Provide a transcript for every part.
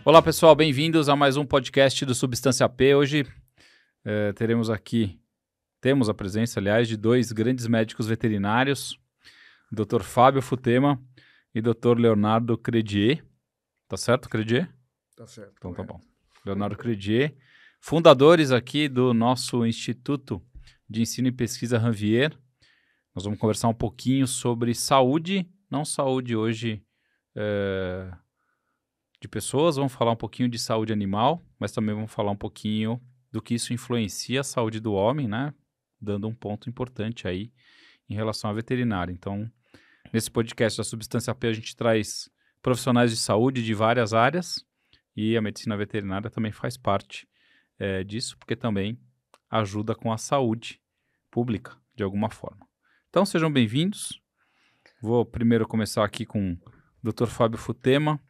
Olá pessoal, bem-vindos a mais um podcast do Substância P. Hoje temos a presença, aliás, de dois grandes médicos veterinários, Dr. Fábio Futema e Dr. Leonardo Credier. Tá certo, Credier? Tá certo. Então correto. tá bom. Leonardo Credier, fundadores aqui do nosso Instituto de Ensino e Pesquisa Ranvier. Nós vamos conversar um pouquinho sobre saúde, não saúde hoje de pessoas, vamos falar um pouquinho de saúde animal, mas também vamos falar um pouquinho do que isso influencia a saúde do homem, né? Dando um ponto importante aí em relação à veterinária. Então, nesse podcast da Substância P, a gente traz profissionais de saúde de várias áreas e a medicina veterinária também faz parte disso, porque também ajuda com a saúde pública, de alguma forma. Então, sejam bem-vindos. Vou primeiro começar aqui com o Dr. Fábio Futema.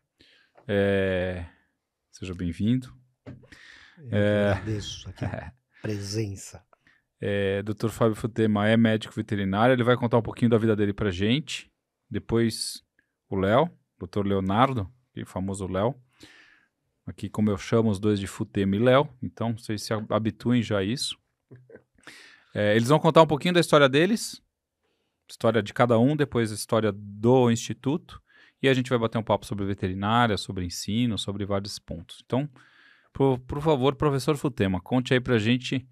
Seja bem-vindo. Eu que agradeço aqui a presença. Dr. Fábio Futema é médico veterinário, ele vai contar um pouquinho da vida dele pra gente. Depois o Léo, Dr. Leonardo, o famoso Léo. Aqui, como eu chamo os dois de Futema e Léo, então vocês se habituem já a isso. Eles vão contar um pouquinho da história deles, história de cada um, depois a história do Instituto. E a gente vai bater um papo sobre veterinária, sobre ensino, sobre vários pontos. Então, por favor, professor Futema, conte aí pra gente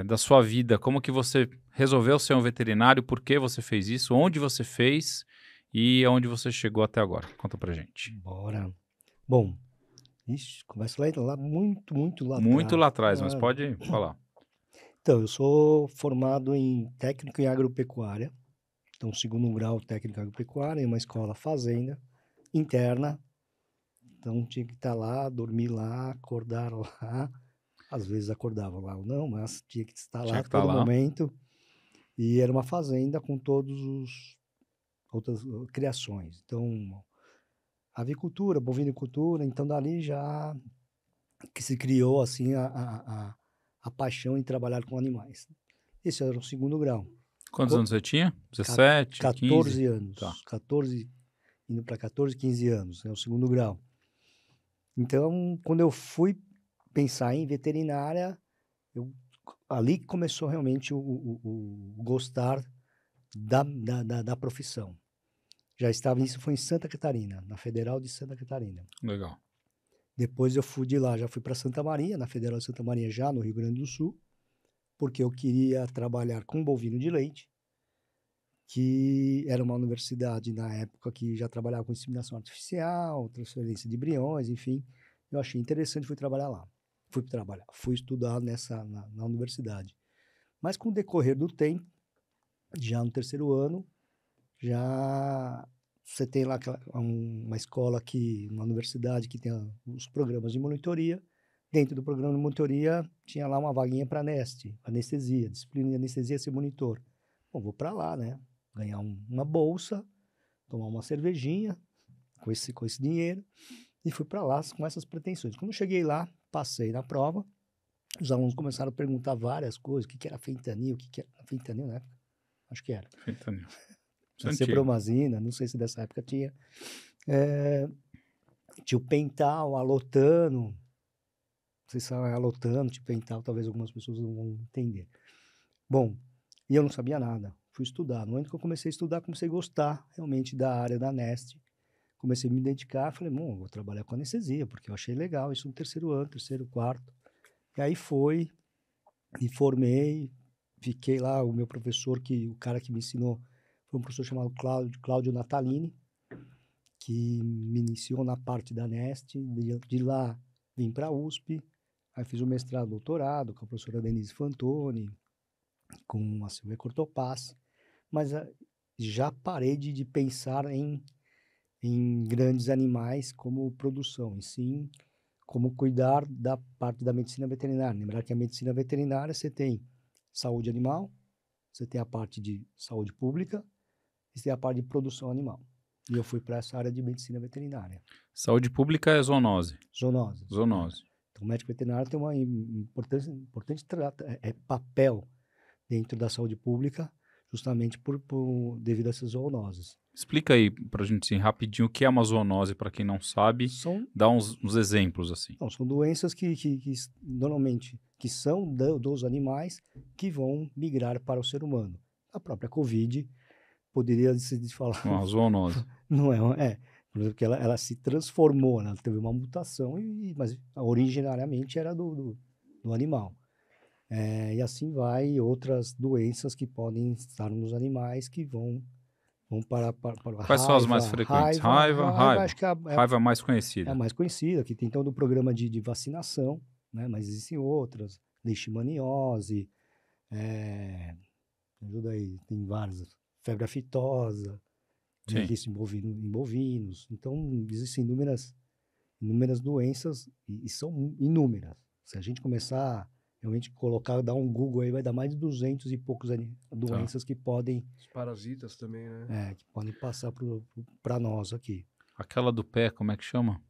da sua vida, como que você resolveu ser um veterinário, por que você fez isso, onde você fez e aonde você chegou até agora. Conta pra gente. Bora. Bom, começa lá muito lá Muito atrás. lá atrás, mas pode falar. Então, eu sou formado em técnico em agropecuária. Então, segundo grau técnico em agropecuária, em uma escola fazenda interna. Então, tinha que estar lá, dormir lá, acordar lá. Às vezes acordava lá ou não, mas tinha que estar lá a todo momento. E era uma fazenda com todos os outras criações. Então, avicultura, bovinicultura, então dali já que se criou assim a paixão em trabalhar com animais. Esse era o segundo grau. Quantos anos você tinha? 17, 14 15? anos. Tá. 14, indo para 14, 15 anos, é o segundo grau. Então, quando eu fui pensar em veterinária, ali que começou realmente o gostar da profissão. Isso foi em Santa Catarina, na Federal de Santa Catarina. Legal. Depois eu fui de lá, já fui para Santa Maria, na Federal de Santa Maria, já no Rio Grande do Sul, porque eu queria trabalhar com bovino de leite, que era uma universidade na época que já trabalhava com inseminação artificial, transferência de embriões, enfim. Eu achei interessante, fui trabalhar lá. Fui estudar na universidade. Mas com o decorrer do tempo, já no terceiro ano, já você tem lá uma escola uma universidade que tem os programas de monitoria. Dentro do programa de monitoria, tinha lá uma vaguinha para anestesia, disciplina de anestesia, ser monitor. Bom, vou para lá, né? Ganhar uma bolsa, tomar uma cervejinha com esse dinheiro e fui para lá com essas pretensões. Quando eu cheguei lá, passei na prova, os alunos começaram a perguntar várias coisas, o que era fentanil, fentanil na época? Acho que era. Fentanil. Cepromazina, não sei se dessa época tinha. Tinha o pental, alotano, não sei se é alotano, tipo pental, talvez algumas pessoas não vão entender. Bom, e eu não sabia nada, fui estudar. No momento que eu comecei a estudar, comecei a gostar realmente da área da Neste. Comecei a me dedicar, falei, bom, vou trabalhar com anestesia, porque eu achei legal isso no terceiro ano, terceiro, quarto. E aí me formei, fiquei lá, o meu professor, o cara que me ensinou, foi um professor chamado Cláudio Natalini, que me iniciou na parte da Neste. De lá vim para a USP, aí fiz o mestrado, doutorado com a professora Denise Fantoni, com a Silvia Cortopassi, mas já parei de pensar em grandes animais como produção, e sim como cuidar da parte da medicina veterinária. Lembrar que a medicina veterinária você tem saúde animal, você tem a parte de saúde pública, e você tem a parte de produção animal. E eu fui para essa área de medicina veterinária. Saúde pública é zoonose. Zoonose. Então, o médico veterinário tem uma importante papel dentro da saúde pública, justamente devido a essas zoonoses. Explica aí pra gente, assim, rapidinho, o que é uma zoonose, para quem não sabe. São, Dá uns exemplos, assim. não, são doenças que normalmente que são dos animais que vão migrar para o ser humano. A própria Covid poderia se falar, Uma zoonose. não é, porque ela se transformou, né? Ela teve uma mutação, mas originariamente era do animal. E assim vai outras doenças que podem estar nos animais que vão para a Quais são as mais frequentes? Raiva. acho que Raiva mais é a conhecida. mais conhecida, que tem todo o programa de vacinação, né? Mas existem outras, leishmaniose, ajuda aí, tem várias, febre aftosa, né? Sim. Isso em bovinos. Então, existem inúmeras doenças e são inúmeras. Se a gente começar realmente colocar, dar um Google aí, vai dar mais de 200 e poucos doenças que podem, Os parasitas também, né? que podem passar para nós aqui. Aquela do pé, como é que chama?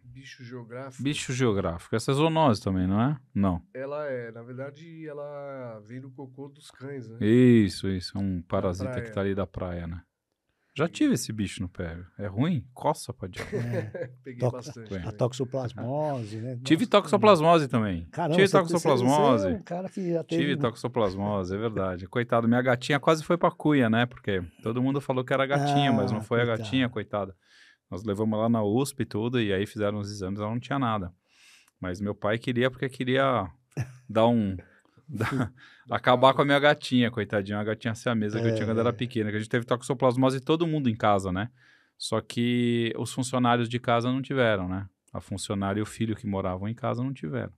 Bicho geográfico. Bicho geográfico. Essa é zoonose também, não é? Não. Na verdade, ela vem do cocô dos cães, né? Isso. É um parasita praia. que tá ali da praia, né? Já tive esse bicho no pé. É ruim? Coça pra diabo. Peguei bastante. a A também. toxoplasmose, né? Tive Nossa, toxoplasmose também. Caramba, Tive você é toxoplasmose. um cara que já teve... Tive toxoplasmose, é verdade. Coitado, minha gatinha quase foi pra cuia, né? Porque todo mundo falou que era gatinha, mas não foi a gatinha, coitada. Nós levamos lá na USP e tudo, e aí fizeram os exames, ela não tinha nada. Mas meu pai queria, porque queria dar acabar com a minha gatinha, coitadinha. Uma gatinha siamesa que eu tinha quando era pequena, que a gente teve toxoplasmose todo mundo em casa, né? Só que os funcionários de casa não tiveram, né? A funcionária e o filho que moravam em casa não tiveram.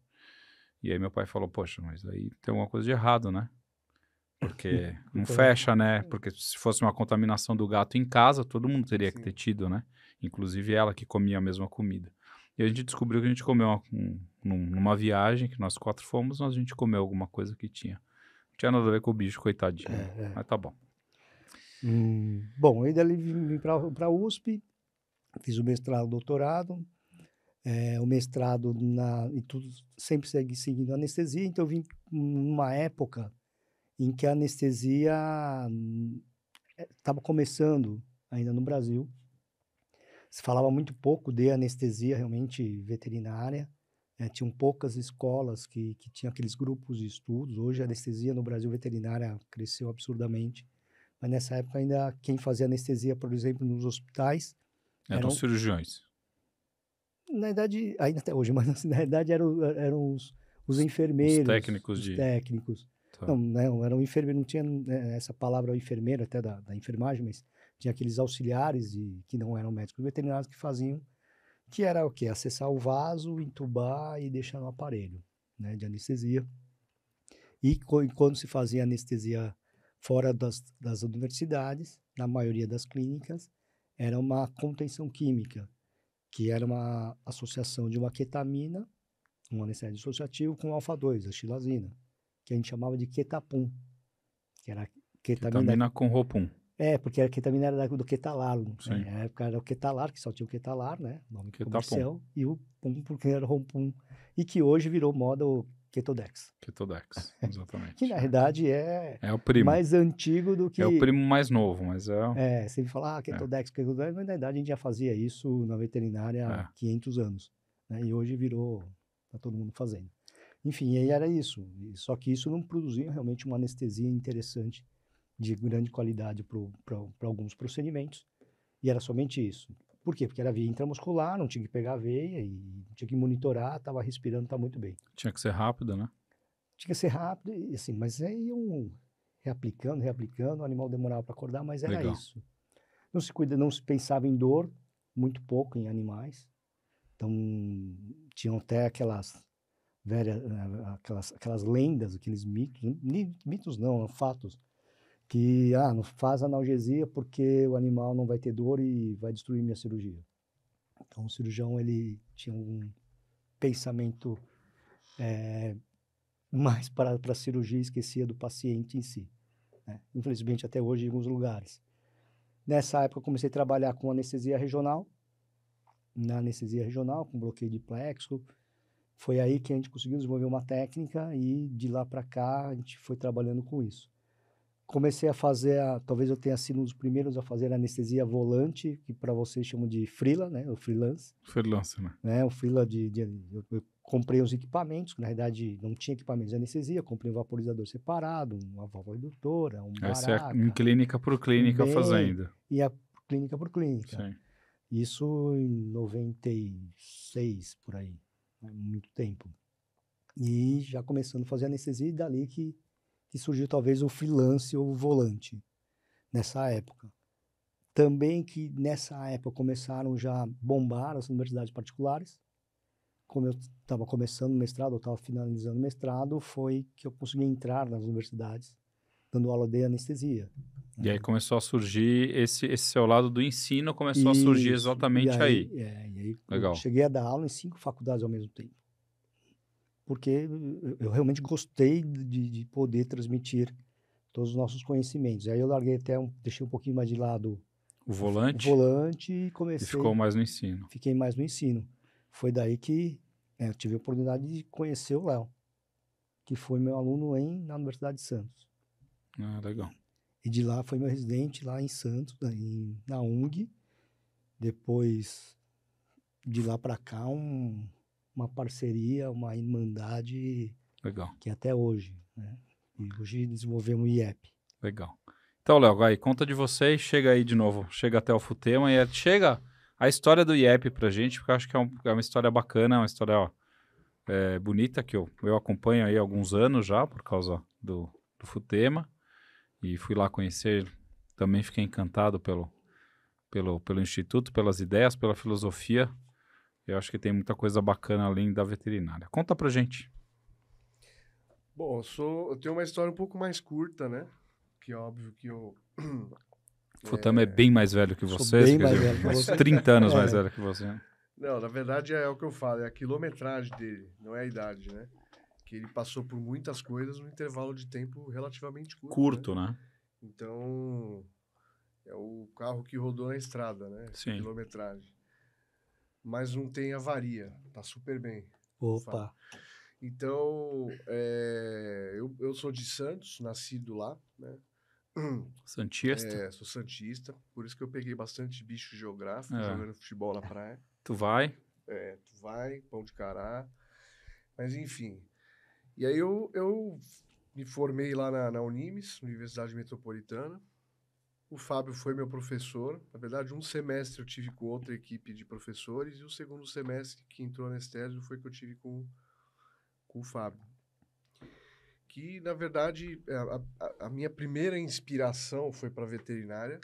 E aí meu pai falou, poxa, mas aí tem alguma coisa de errado, né? Porque não fecha, né? Porque se fosse uma contaminação do gato em casa, todo mundo teria que ter tido, né? Inclusive ela que comia a mesma comida. E a gente descobriu que a gente comeu numa viagem, que nós 4 fomos, a gente comeu alguma coisa que tinha. Não tinha nada a ver com o bicho, coitadinho. Mas tá bom. Bom, aí dali vim para a USP, fiz o mestrado, doutorado, o mestrado e tudo, sempre seguindo anestesia, então eu vim numa época em que a anestesia estava começando ainda no Brasil. Se falava muito pouco de anestesia realmente veterinária, tinham poucas escolas que tinham aqueles grupos de estudos. Hoje a anestesia no Brasil veterinária cresceu absurdamente, mas nessa época ainda quem fazia anestesia, por exemplo, nos hospitais... Eram cirurgiões. Na verdade, ainda até hoje, mas na verdade eram os enfermeiros. Os técnicos os técnicos. Tá. Não, era um enfermeiro, não tinha essa palavra enfermeiro até da enfermagem, mas tinha aqueles auxiliares que não eram médicos veterinários que faziam, que era o quê? Acessar o vaso, entubar e deixar no aparelho, né, de anestesia. E quando se fazia anestesia fora das universidades, na maioria das clínicas, era uma contenção química, que era uma associação de uma ketamina, um anestésico dissociativo, com alfa-2, a xilazina, que a gente chamava de ketapum, que era ketamina com ropum. Porque a ketamina era do ketalar. Sim. Na época era o ketalar, que só tinha o ketalar, né? Nome Ketapum. comercial, e o pum, porque era ropum. E que hoje virou moda o Ketodex. Ketodex, exatamente. Que na verdade é o primo. mais antigo do que... É o primo mais novo, mas é... Você fala, Ketodex, mas na verdade a gente já fazia isso na veterinária há 500 anos. Né? E hoje tá todo mundo fazendo. Enfim, aí era isso. Só que isso não produzia realmente uma anestesia interessante, de grande qualidade para alguns procedimentos. E era somente isso. Por quê? Porque era via intramuscular, não tinha que pegar a veia e tinha que monitorar, estava respirando, tá muito bem. Tinha que ser rápido, né? Tinha que ser rápido, e assim, mas aí iam reaplicando, o animal demorava para acordar, mas era Legal. isso. Não se pensava em dor, muito pouco em animais. Então, tinham até aquelas lendas, aqueles mitos não, fatos, que não faz analgesia porque o animal não vai ter dor e vai destruir minha cirurgia. Então o cirurgião ele tinha um pensamento mais para a cirurgia, esquecia do paciente em si, né? Infelizmente até hoje em alguns lugares. Nessa época eu comecei a trabalhar com anestesia regional, com bloqueio de plexo. Foi aí que a gente conseguiu desenvolver uma técnica e de lá para cá a gente foi trabalhando com isso. comecei a fazer, talvez eu tenha sido um dos primeiros a fazer anestesia volante, que para vocês chamam de freela, né? O freelance. Freelancer, né? Né? O freela eu comprei os equipamentos, que na verdade não tinha equipamentos de anestesia, comprei um vaporizador separado, uma válvula indutora, um Essa é baraca, em clínica por clínica bem, fazendo. e a clínica por clínica. Sim. Isso em 96, por aí, né? Muito tempo. E já começando a fazer anestesia, e dali que surgiu talvez o freelance ou o volante, nessa época. Também que nessa época começaram já a bombar as universidades particulares. Como eu estava começando o mestrado, eu estava finalizando o mestrado, foi que eu consegui entrar nas universidades, dando aula de anestesia. E aí começou a surgir, esse seu lado do ensino começou a surgir Isso. exatamente aí. E aí Legal. eu cheguei a dar aula em 5 faculdades ao mesmo tempo. Porque eu realmente gostei de poder transmitir todos os nossos conhecimentos. Aí eu larguei deixei um pouquinho mais de lado O volante, o volante e e comecei, ficou mais no ensino. fiquei mais no ensino. Foi daí que eu tive a oportunidade de conhecer o Léo, que foi meu aluno na Universidade de Santos. Ah, legal. E de lá foi meu residente lá em Santos, na UNG. Depois, de lá para cá, uma parceria, uma irmandade Legal. que até hoje, né? E hoje desenvolvemos o IEP. Legal. Então, Léo, aí, conta de vocês, chega aí de novo, chega até o Futema e chega a história do IEP pra gente, porque eu acho que é uma história bacana, uma história bonita, que eu acompanho aí há alguns anos já, por causa do Futema, e fui lá conhecer, também fiquei encantado pelo Instituto, pelas ideias, pela filosofia. Eu acho que tem muita coisa bacana além da veterinária. Conta pra gente. Bom, eu tenho uma história um pouco mais curta, né? Que é óbvio que eu... O Futama é bem mais velho que Sou vocês, bem quer mais dizer, velho que uns você. 30 anos mais velho que você. Não, na verdade é o que eu falo, é a quilometragem dele, não é a idade, né? Que ele passou por muitas coisas num intervalo de tempo relativamente curto. Curto, né? Então, é o carro que rodou na estrada, né? Essa Sim. quilometragem. Mas não tem avaria, tá super bem. Opa. Então, eu sou de Santos, nascido lá, né? Santista. Sou santista, por isso que eu peguei bastante bicho geográfico É. jogando futebol na praia. Tu vai? Tu vai, pão de cará. Mas enfim. E aí eu me formei lá na Unimes, Universidade Metropolitana. O Fábio foi meu professor. Na verdade, um semestre eu tive com outra equipe de professores e o segundo semestre que entrou anestésio foi que eu tive com o Fábio. Que, na verdade, a minha primeira inspiração foi para veterinária.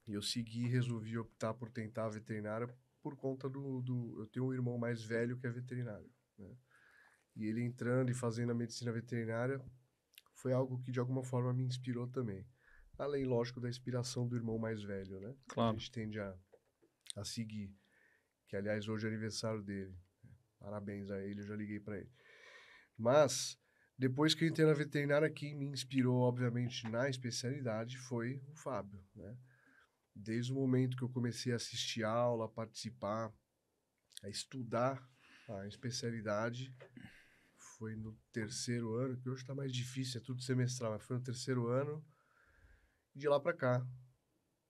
E eu resolvi optar por tentar a veterinária por conta eu tenho um irmão mais velho que é veterinário, né? E ele entrando e fazendo a medicina veterinária foi algo que de alguma forma me inspirou também. Além, lógico, da inspiração do irmão mais velho, né? Claro. A gente tende a seguir. Que, aliás, hoje é aniversário dele. Parabéns a ele, eu já liguei para ele. Mas, depois que eu entrei na veterinária, quem me inspirou, obviamente, na especialidade foi o Fábio, né? Desde o momento que eu comecei a assistir aula, a participar, a estudar a especialidade, foi no terceiro ano, que hoje está mais difícil, é tudo semestral, mas foi no terceiro ano, e de lá para cá,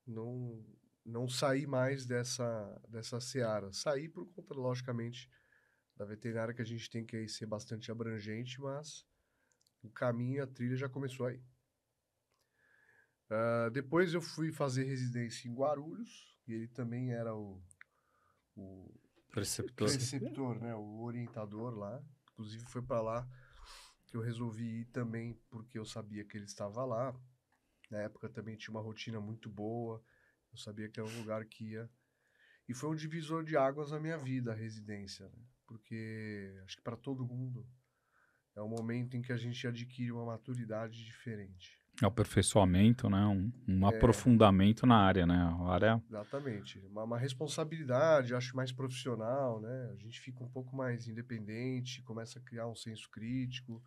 não saí mais dessa seara. Saí por conta, logicamente, da veterinária, que a gente tem que aí ser bastante abrangente, mas o caminho, a trilha já começou aí. Depois eu fui fazer residência em Guarulhos, e ele também era o preceptor, né? O orientador lá. Inclusive foi para lá que eu resolvi ir também, porque eu sabia que ele estava lá. Na época também tinha uma rotina muito boa, eu sabia que era um lugar que ia. E foi um divisor de águas na minha vida, a residência, né? Porque acho que para todo mundo é um momento em que a gente adquire uma maturidade diferente. É o aperfeiçoamento, né? Um aprofundamento na área, né? A área... Exatamente. Uma responsabilidade, acho, mais profissional, né? A gente fica um pouco mais independente, começa a criar um senso crítico,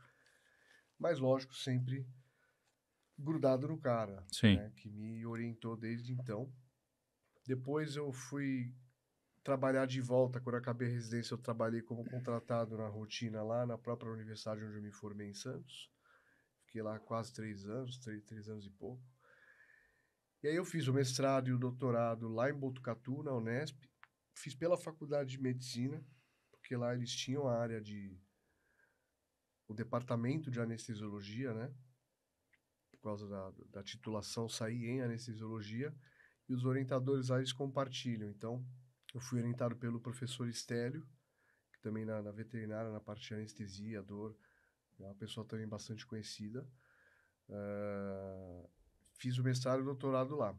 mas, lógico, sempre grudado no cara, Sim. né? Que me orientou desde então. Depois eu fui trabalhar de volta. Quando eu acabei a residência, eu trabalhei como contratado na rotina lá na própria universidade onde eu me formei, em Santos. Fiquei lá quase 3 anos, 3 anos e pouco. E aí eu fiz o mestrado e o doutorado lá em Botucatu, na Unesp. Fiz pela Faculdade de Medicina, porque lá eles tinham a área o departamento de anestesiologia, né? Por causa da titulação sair em anestesiologia. E os orientadores lá, eles compartilham. Então, eu fui orientado pelo professor Estélio, que também na veterinária, na parte de anestesia, dor, é uma pessoa também bastante conhecida. Fiz o mestrado e o doutorado lá.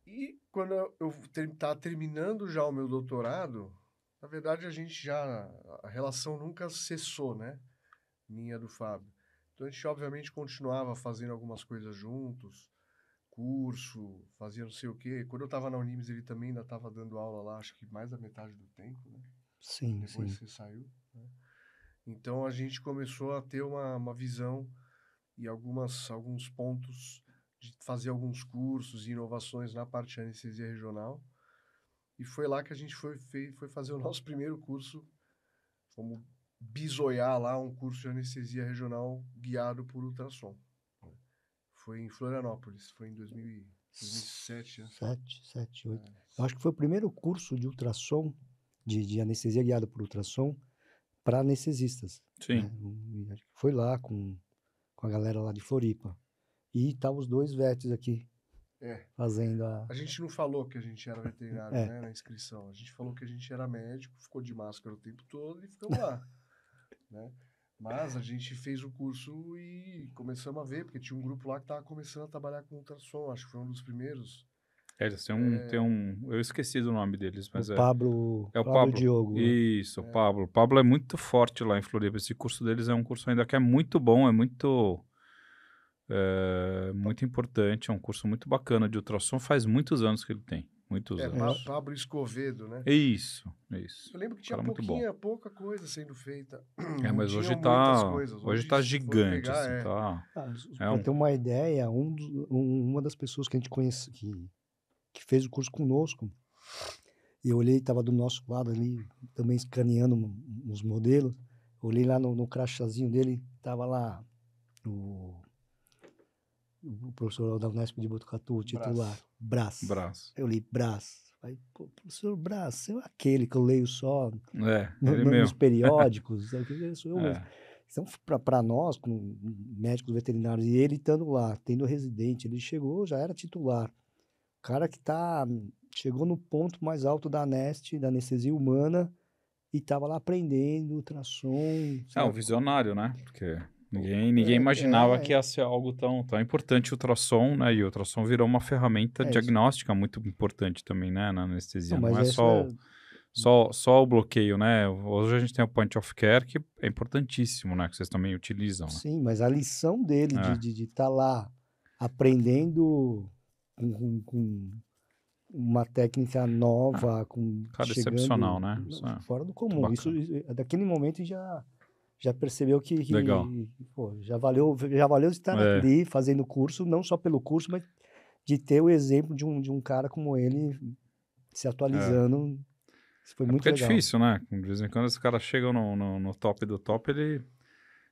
E quando eu estava terminando já o meu doutorado, na verdade a relação nunca cessou, né? Minha do Fábio. Então a gente obviamente continuava fazendo algumas coisas juntos, curso, fazia não sei o quê. Quando eu estava na Unimes, ele também ainda estava dando aula lá, acho que mais da metade do tempo, né? Sim, Depois sim. você saiu, né? Então a gente começou a ter uma visão e alguns pontos de fazer alguns cursos e inovações na parte de anestesia regional. E foi lá que a gente foi fazer o nosso primeiro curso. Fomos bisoiar lá um curso de anestesia regional guiado por ultrassom. Foi em Florianópolis, foi em 2007, né? 7, 8. Eu acho que foi o primeiro curso de ultrassom, de anestesia guiada por ultrassom, para anestesistas. Sim. Né? E acho que foi lá com a galera lá de Floripa. E estavam os dois vetes aqui, fazendo A gente não falou que a gente era veterinário, né, na inscrição. A gente falou que a gente era médico, ficou de máscara o tempo todo e ficamos lá, né? Mas a gente fez o curso e começamos a ver, porque tinha um grupo lá que estava começando a trabalhar com ultrassom, acho que foi um dos primeiros. Eles têm eu esqueci do nome deles, mas o é Pablo, o Pablo Pablo. Diogo. Né? Isso, o Pablo. O Pablo é muito forte lá em Floripa. Esse curso deles é um curso ainda que é muito bom, é muito importante, é um curso muito bacana de ultrassom. Faz muitos anos que ele tem, muitos anos. Pablo Escovedo, né? Isso. Eu lembro que tinha Cara, muito bom. pouca coisa sendo feita. Mas hoje muitas coisas. hoje tá se for gigante, pegar, assim, tá... Para ter uma ideia, uma das pessoas que a gente conhece, que fez o curso conosco, eu olhei, estava do nosso lado ali, também escaneando uns modelos, olhei lá no crachazinho dele, estava lá o professor da Unesp de Botucatu, o titular, Brás. Eu li Brás. Aí, pô, professor Brás, é aquele que eu leio só nos periódicos. Sou eu mesmo. Então, para nós, como médicos veterinários, e ele estando lá, tendo residente, ele chegou, já era titular. O cara que chegou no ponto mais alto da anestesia humana, e estava lá aprendendo ultrassom. É um visionário, né? Porque ninguém imaginava que ia ser algo tão importante o ultrassom, né? E o ultrassom virou uma ferramenta diagnóstica muito importante também, né? Na anestesia. Não é só o bloqueio, né? Hoje a gente tem o point of care, que é importantíssimo, né? Que vocês também utilizam. Né? Sim, mas a lição dele de estar lá aprendendo com uma técnica nova, Cara, excepcional, né? Fora do comum. Isso, daquele momento já percebeu que Legal. Pô, já valeu de estar ali fazendo o curso, não só pelo curso, mas de ter o exemplo de um cara como ele se atualizando. Isso foi muito legal. É difícil, né? De vez em quando os caras chegam no top do top, ele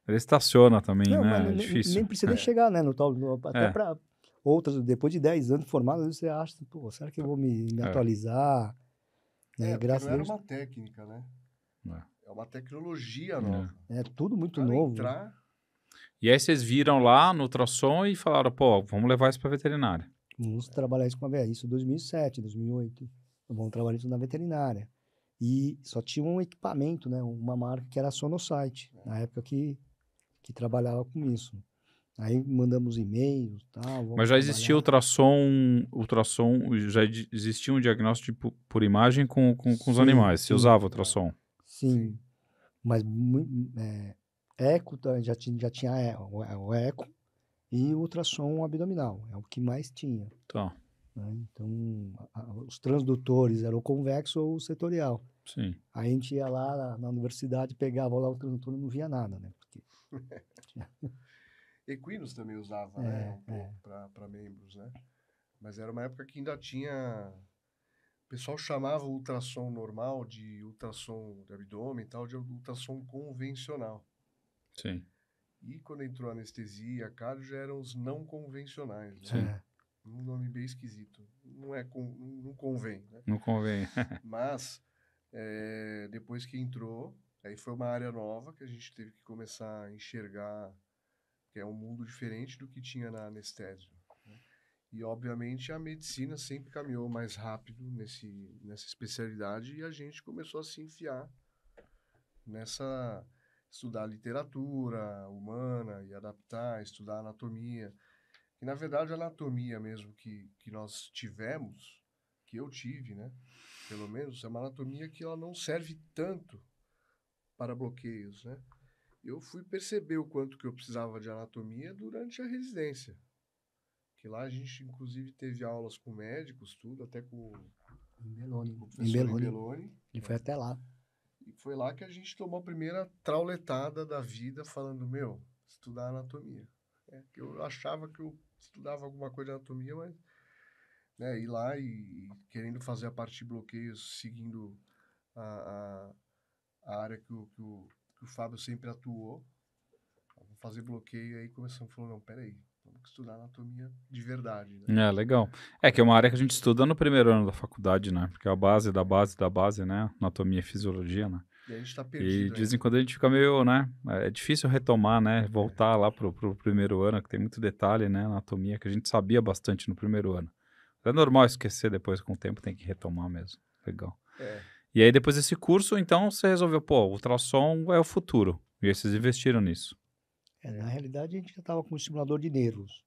estaciona também, não, né? Mas é difícil. Nem precisa chegar, né? No top, até para outras, depois de 10 anos formados, você acha, pô, será que eu vou me atualizar? Né? Graças a Deus. Não era uma técnica, né? É uma tecnologia nova. É tudo muito novo. E aí vocês viram lá no ultrassom e falaram, pô, vamos levar isso para veterinária. Vamos trabalhar isso com a VA. Isso em 2007, 2008. Vamos trabalhar isso na veterinária. E só tinha um equipamento, né? Uma marca que era a Sonosite, na época que trabalhava com isso. Aí mandamos e-mails, tal. Mas já existia ultrassom, já existia um diagnóstico por imagem com os animais. Você usava ultrassom? Sim. Mas eco já tinha o eco e o ultrassom abdominal. É o que mais tinha. Tá. Né? Então, os transdutores eram o convexo ou o setorial. Sim. Aí a gente ia lá na universidade, pegava lá o transdutor e não via nada, né? Porque... Equinos também usava, né? Para membros, né? Mas era uma época que ainda tinha... O pessoal chamava o ultrassom normal de ultrassom de abdômen e tal, de ultrassom convencional. Sim. E quando entrou anestesia, cardio, já eram os não convencionais, né? Sim. É. Um nome bem esquisito. Não convém, né? Não convém. Mas, depois que entrou, aí foi uma área nova que a gente teve que começar a enxergar, que é um mundo diferente do que tinha na anestésio, né? E, obviamente, a medicina sempre caminhou mais rápido nessa especialidade e a gente começou a se enfiar estudar literatura humana e adaptar, estudar anatomia. E, na verdade, a anatomia mesmo que nós tivemos, que eu tive, né? Pelo menos, é uma anatomia que ela não serve tanto para bloqueios, né? Eu fui perceber o quanto que eu precisava de anatomia durante a residência. Que lá a gente, inclusive, teve aulas com médicos, tudo, até com Em Beloni. o Em professor Beloni. Ibeloni. Ele foi até lá. E foi lá que a gente tomou a primeira trauletada da vida, falando, meu, estudar anatomia. Que eu achava que eu estudava alguma coisa de anatomia, mas ir lá e querendo fazer a parte de bloqueios, seguindo a, a área que o Fábio sempre atuou, vou fazer bloqueio, aí começamos a falar, não, peraí, vamos estudar anatomia de verdade, né? É, legal. É que é uma área que a gente estuda no primeiro ano da faculdade, né? Porque é a base da base da base, né? Anatomia e fisiologia, né? E a gente tá E perdido de vez em ainda. quando a gente fica meio, né? É difícil retomar, né? Voltar lá pro primeiro ano, que tem muito detalhe, né? Anatomia, que a gente sabia bastante no primeiro ano. É normal esquecer depois, com o tempo tem que retomar mesmo. Legal. É, E aí, depois desse curso, então, você resolveu, pô, o ultrassom é o futuro. E aí vocês investiram nisso. Na realidade, a gente já estava com um simulador de nervos.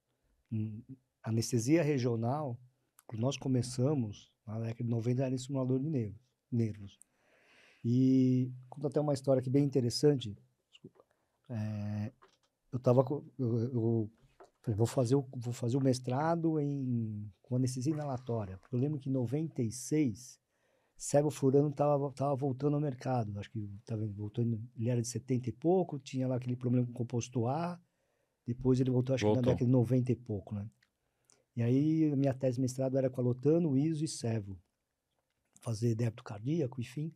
Anestesia regional, quando nós começamos, na década de 90, era em simulador de nervos. E conto até uma história aqui bem interessante. Desculpa. Eu tava eu falei, vou fazer o mestrado com anestesia inalatória. Porque eu lembro que em 96, sevoflurano tava voltando ao mercado. Acho que voltando, ele era de 70 e pouco, tinha lá aquele problema com o composto A. Depois ele voltou, acho que na Voltou. década de 90 e pouco, né? E aí a minha tese de mestrado era com alotano, iso e sevo. Fazer débito cardíaco, enfim.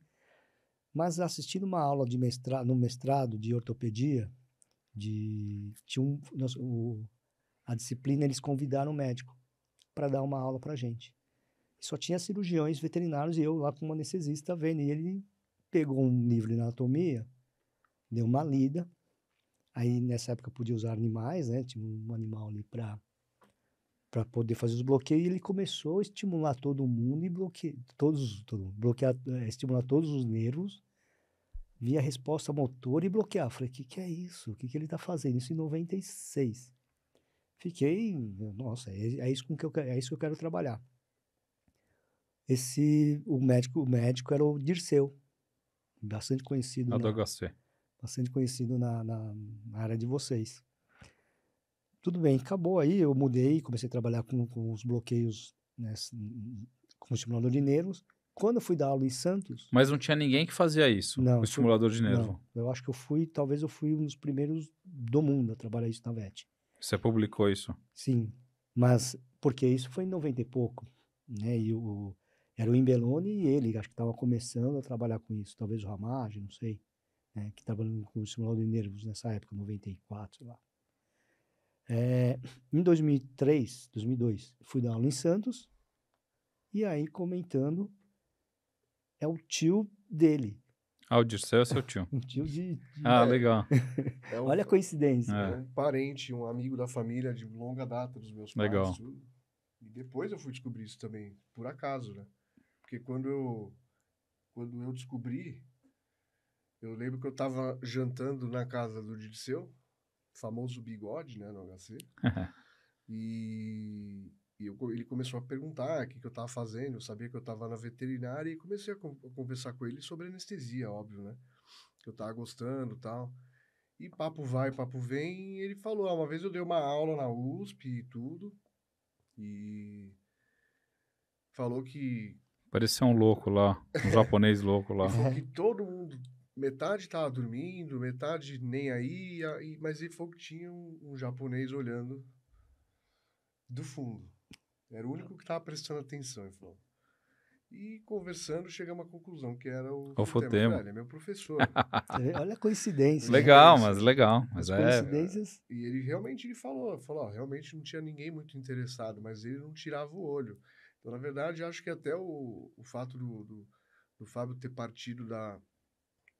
Mas assistindo uma aula de no mestrado de ortopedia, a disciplina, eles convidaram um médico para dar uma aula para gente. Só tinha cirurgiões veterinários e eu lá como anestesista vendo. E ele pegou um livro de anatomia, deu uma lida. Aí nessa época podia usar animais, né? Tinha um animal ali para poder fazer os bloqueios. E ele começou a estimular todo mundo e estimular todos os nervos via resposta motor e bloquear. Eu falei, o que é isso? O que ele está fazendo? Isso em 96. Fiquei, nossa, é isso que eu quero trabalhar. O médico era o Dirceu, bastante conhecido A do HC. bastante conhecido na área de vocês. Tudo bem, acabou aí, eu mudei, comecei a trabalhar com os bloqueios, né, com o estimulador de nervos. Quando eu fui dar aula em Santos... Mas não tinha ninguém que fazia isso, Não, o estimulador de nervo. Não, eu acho que talvez eu fui um dos primeiros do mundo a trabalhar isso na VET. Você publicou isso. Sim, mas porque isso foi em 90 e pouco, né? E era o Imbeloni e ele, acho que estava começando a trabalhar com isso. Talvez o Ramage, não sei, né? Que trabalhando com o simulador de nervos nessa época, 94, sei lá. Em 2003, 2002, fui dar aula em Santos e aí comentando, é o tio dele, Ah, o Dirceu é seu tio. um tio Ah, É. legal. Olha a coincidência. É É. um parente, um amigo da família de longa data dos meus pais, Legal. tudo. E depois eu fui descobrir isso também, por acaso, né? Porque quando eu descobri, eu lembro que eu tava jantando na casa do Dirceu, famoso bigode, né, no HC. E ele começou a perguntar o que eu tava fazendo, eu sabia que eu tava na veterinária e comecei a conversar com ele sobre anestesia, óbvio, né? Que eu tava gostando e tal. E papo vai, papo vem, e ele falou, uma vez eu dei uma aula na USP e tudo, e falou que... Parecia um louco lá, um japonês louco lá. Ele falou que todo mundo, metade tava dormindo, metade nem aí, mas ele falou que tinha um japonês olhando do fundo. Era o único que tava prestando atenção, ele falou. E conversando, chegamos à conclusão que era o O Futema. Ele é meu professor. Você vê? Olha a coincidência. né? Legal, mas legal. Mas As coincidências. E ele realmente falou, ó, realmente não tinha ninguém muito interessado, mas ele não tirava o olho. Então, na verdade, acho que até o fato do Fábio ter partido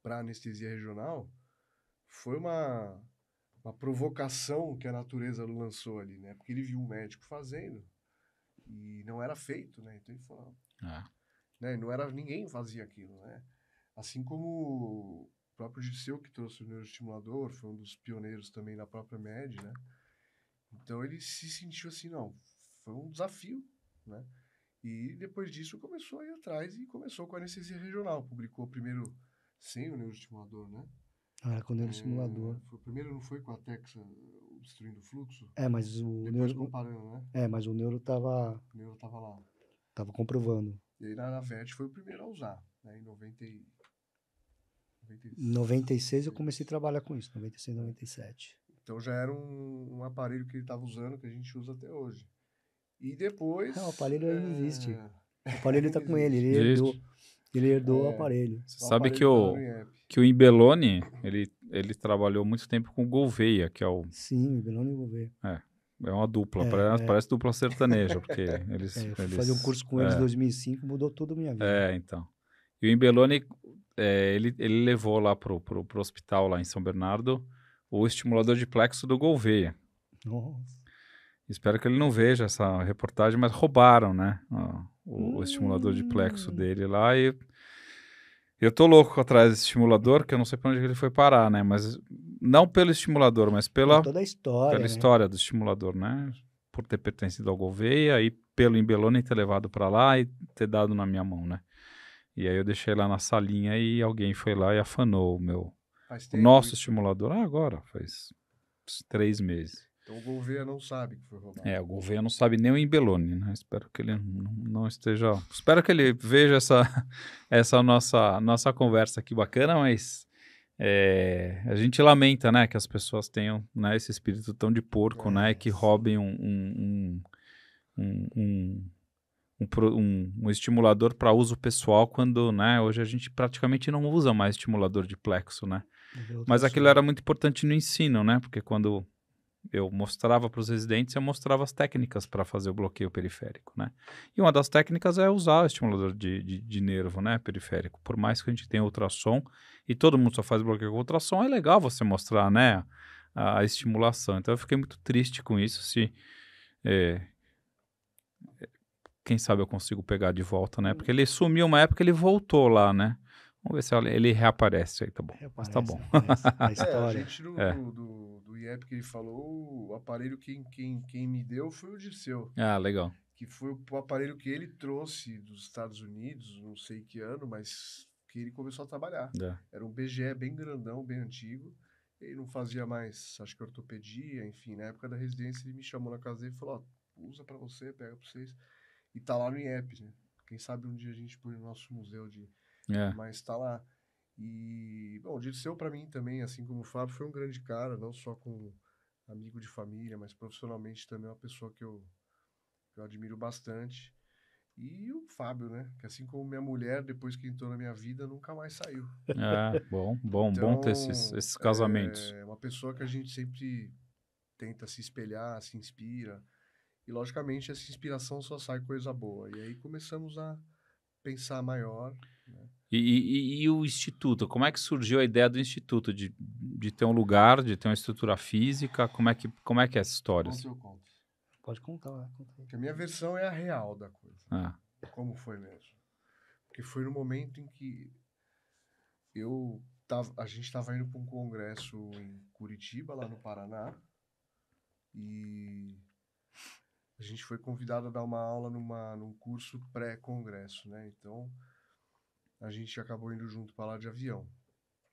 para anestesia regional foi uma provocação que a natureza lançou ali, né? Porque ele viu um médico fazendo e não era feito, né? Então ele falou, né? Não era, ninguém fazia aquilo, né? Assim como o próprio Dirceu, que trouxe o neuroestimulador, foi um dos pioneiros também na própria MED, né? Então ele se sentiu assim, não, foi um desafio, né? E depois disso começou a ir atrás e começou com a anestesia regional. Publicou primeiro sem o neuroestimulador, né? Com o neuroestimulador. Foi, primeiro não foi com a Texa obstruindo o fluxo? Mas o Depois neuro. comparando, né? Mas o neuro O neuro tava lá. tava comprovando. E aí na VET foi o primeiro a usar, né? Em 96 eu comecei a trabalhar com isso, 96, 97. Então já era um aparelho que ele estava usando, que a gente usa até hoje. E depois... O aparelho ainda existe. O aparelho tá com ele, Existe. Ele herdou o aparelho. Você sabe que o Imbelone, ele trabalhou muito tempo com o Gouveia, que é o... Sim, o Imbelone e o Gouveia. É uma dupla, parece dupla sertaneja, porque eles... eu fui fazer um curso com eles em 2005, mudou toda a minha vida. Então. E o Imbelone, ele levou lá pro hospital lá em São Bernardo o estimulador de plexo do Gouveia. Nossa. Espero que ele não veja essa reportagem, mas roubaram, né? O estimulador de plexo dele lá e eu tô louco atrás desse estimulador, que eu não sei pra onde ele foi parar, né? Mas não pelo estimulador, mas pela toda a história, pela né? história do estimulador, né? Por ter pertencido ao Gouveia e pelo Imbelone ter levado pra lá e ter dado na minha mão, né? E aí eu deixei lá na salinha e alguém foi lá e afanou o nosso estimulador. Agora, faz 3 meses. Então o Gouveia não sabe que foi roubado. O Gouveia não sabe nem o Imbelone, né? Espero que ele não esteja... Espero que ele veja essa nossa conversa aqui bacana, mas a gente lamenta, né? Que as pessoas tenham, né, esse espírito tão de porco, né? Que roubem um estimulador para uso pessoal quando, né? Hoje a gente praticamente não usa mais estimulador de plexo, né? Mas aquilo era muito importante no ensino, né? Porque quando eu mostrava para os residentes, eu mostrava as técnicas para fazer o bloqueio periférico, né? E uma das técnicas é usar o estimulador de nervo, né, periférico. Por mais que a gente tenha ultrassom, e todo mundo só faz bloqueio com ultrassom, é legal você mostrar, né, a estimulação. Então eu fiquei muito triste com isso, quem sabe eu consigo pegar de volta, né? Porque ele sumiu uma época, ele voltou lá, né? Vamos ver se ele reaparece aí, tá bom. Mas tá bom. A história. A gente do IEP que ele falou, o aparelho quem me deu foi o Dirceu. Legal. Que foi o aparelho que ele trouxe dos Estados Unidos, não sei que ano, mas que ele começou a trabalhar. Era um BGE bem grandão, bem antigo. Ele não fazia mais, acho que ortopedia, enfim. Na época da residência, ele me chamou na casa dele e falou, usa pra você, pega pra vocês. E tá lá no IEP, né? Quem sabe um dia a gente põe no nosso museu mas tá lá. E, bom, o Dirceu pra mim também, assim como o Fábio, foi um grande cara, não só como amigo de família, mas profissionalmente também é uma pessoa que eu admiro bastante. E o Fábio, né? Que assim como minha mulher, depois que entrou na minha vida, nunca mais saiu. Bom ter esses casamentos. É uma pessoa que a gente sempre tenta se espelhar, se inspira. E, logicamente, essa inspiração só sai coisa boa. E aí começamos a pensar maior, né? E o Instituto, como é que surgiu a ideia do Instituto? De ter um lugar, de ter uma estrutura física? Como é que é essa história? Conta, eu conto. Pode contar. Porque a minha versão é a real da coisa. Como foi mesmo. Porque foi no momento em que a gente estava indo para um congresso em Curitiba, lá no Paraná, e a gente foi convidado a dar uma aula num curso pré-congresso, né? Então, a gente acabou indo junto para lá de avião.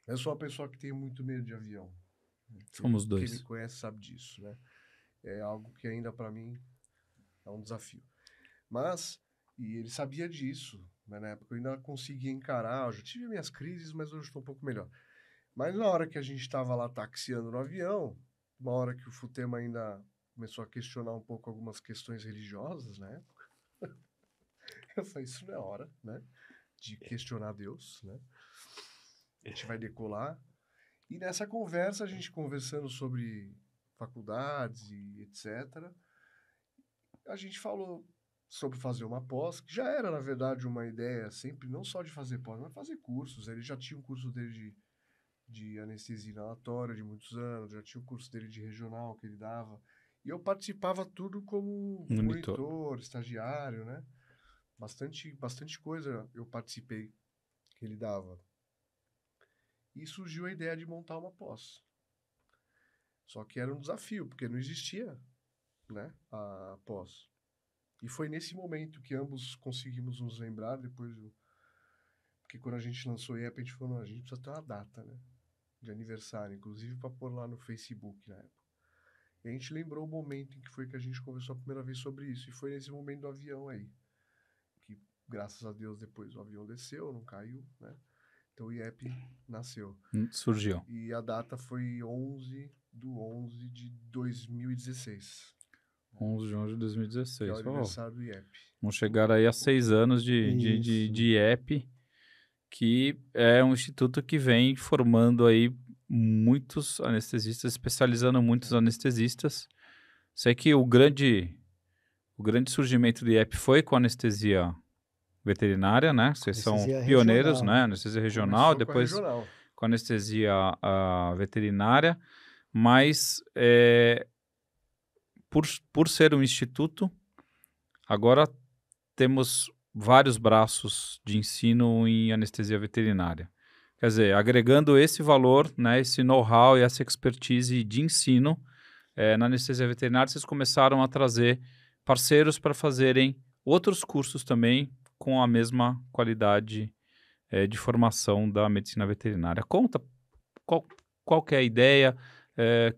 Eu sou uma pessoa que tem muito medo de avião. Somos dois. Quem me conhece sabe disso, né? É algo que ainda para mim é um desafio. E ele sabia disso, né? Na época eu ainda conseguia encarar, eu já tive minhas crises, mas hoje estou um pouco melhor. Mas na hora que a gente estava lá taxiando no avião, uma hora que o Futema ainda começou a questionar um pouco algumas questões religiosas na época, Eu falei, isso não é hora, né? De questionar Deus, né? A gente vai decolar. E nessa conversa, a gente conversando sobre faculdades e etc., a gente falou sobre fazer uma pós, que já era, na verdade, uma ideia sempre, não só de fazer pós, mas fazer cursos. Ele já tinha um curso dele de anestesia inalatória de muitos anos, já tinha o curso dele de regional que ele dava. E eu participava tudo como monitor, estagiário, né? Bastante coisa eu participei que ele dava. E surgiu a ideia de montar uma pós. Só que era um desafio, porque não existia, né, a pós. E foi nesse momento que ambos conseguimos nos lembrar, porque quando a gente lançou o IEP, a gente falou, não, a gente precisa ter uma data, né, de aniversário, inclusive para pôr lá no Facebook na época. E a gente lembrou o momento em que foi que a gente conversou a primeira vez sobre isso, e foi nesse momento do avião aí, que graças a Deus depois o avião desceu, não caiu, né, então o IEP nasceu. Surgiu. E a data foi 11 de 2016. 11 de 11 de Que 2016. é o aniversário do IEP. Vamos chegar aí a 6 anos de IEP, que é um instituto que vem formando aí muitos anestesistas, especializando muitos anestesistas. Sei que o grande surgimento do IEP foi com a anestesia veterinária, né? Vocês são pioneiros, né? Anestesia regional, depois com a anestesia veterinária, mas por ser um instituto, agora temos vários braços de ensino em anestesia veterinária. Quer dizer, agregando esse valor, né, esse know-how e essa expertise de ensino na anestesia veterinária, vocês começaram a trazer parceiros para fazerem outros cursos também com a mesma qualidade de formação da medicina veterinária. Conta qual que é a ideia,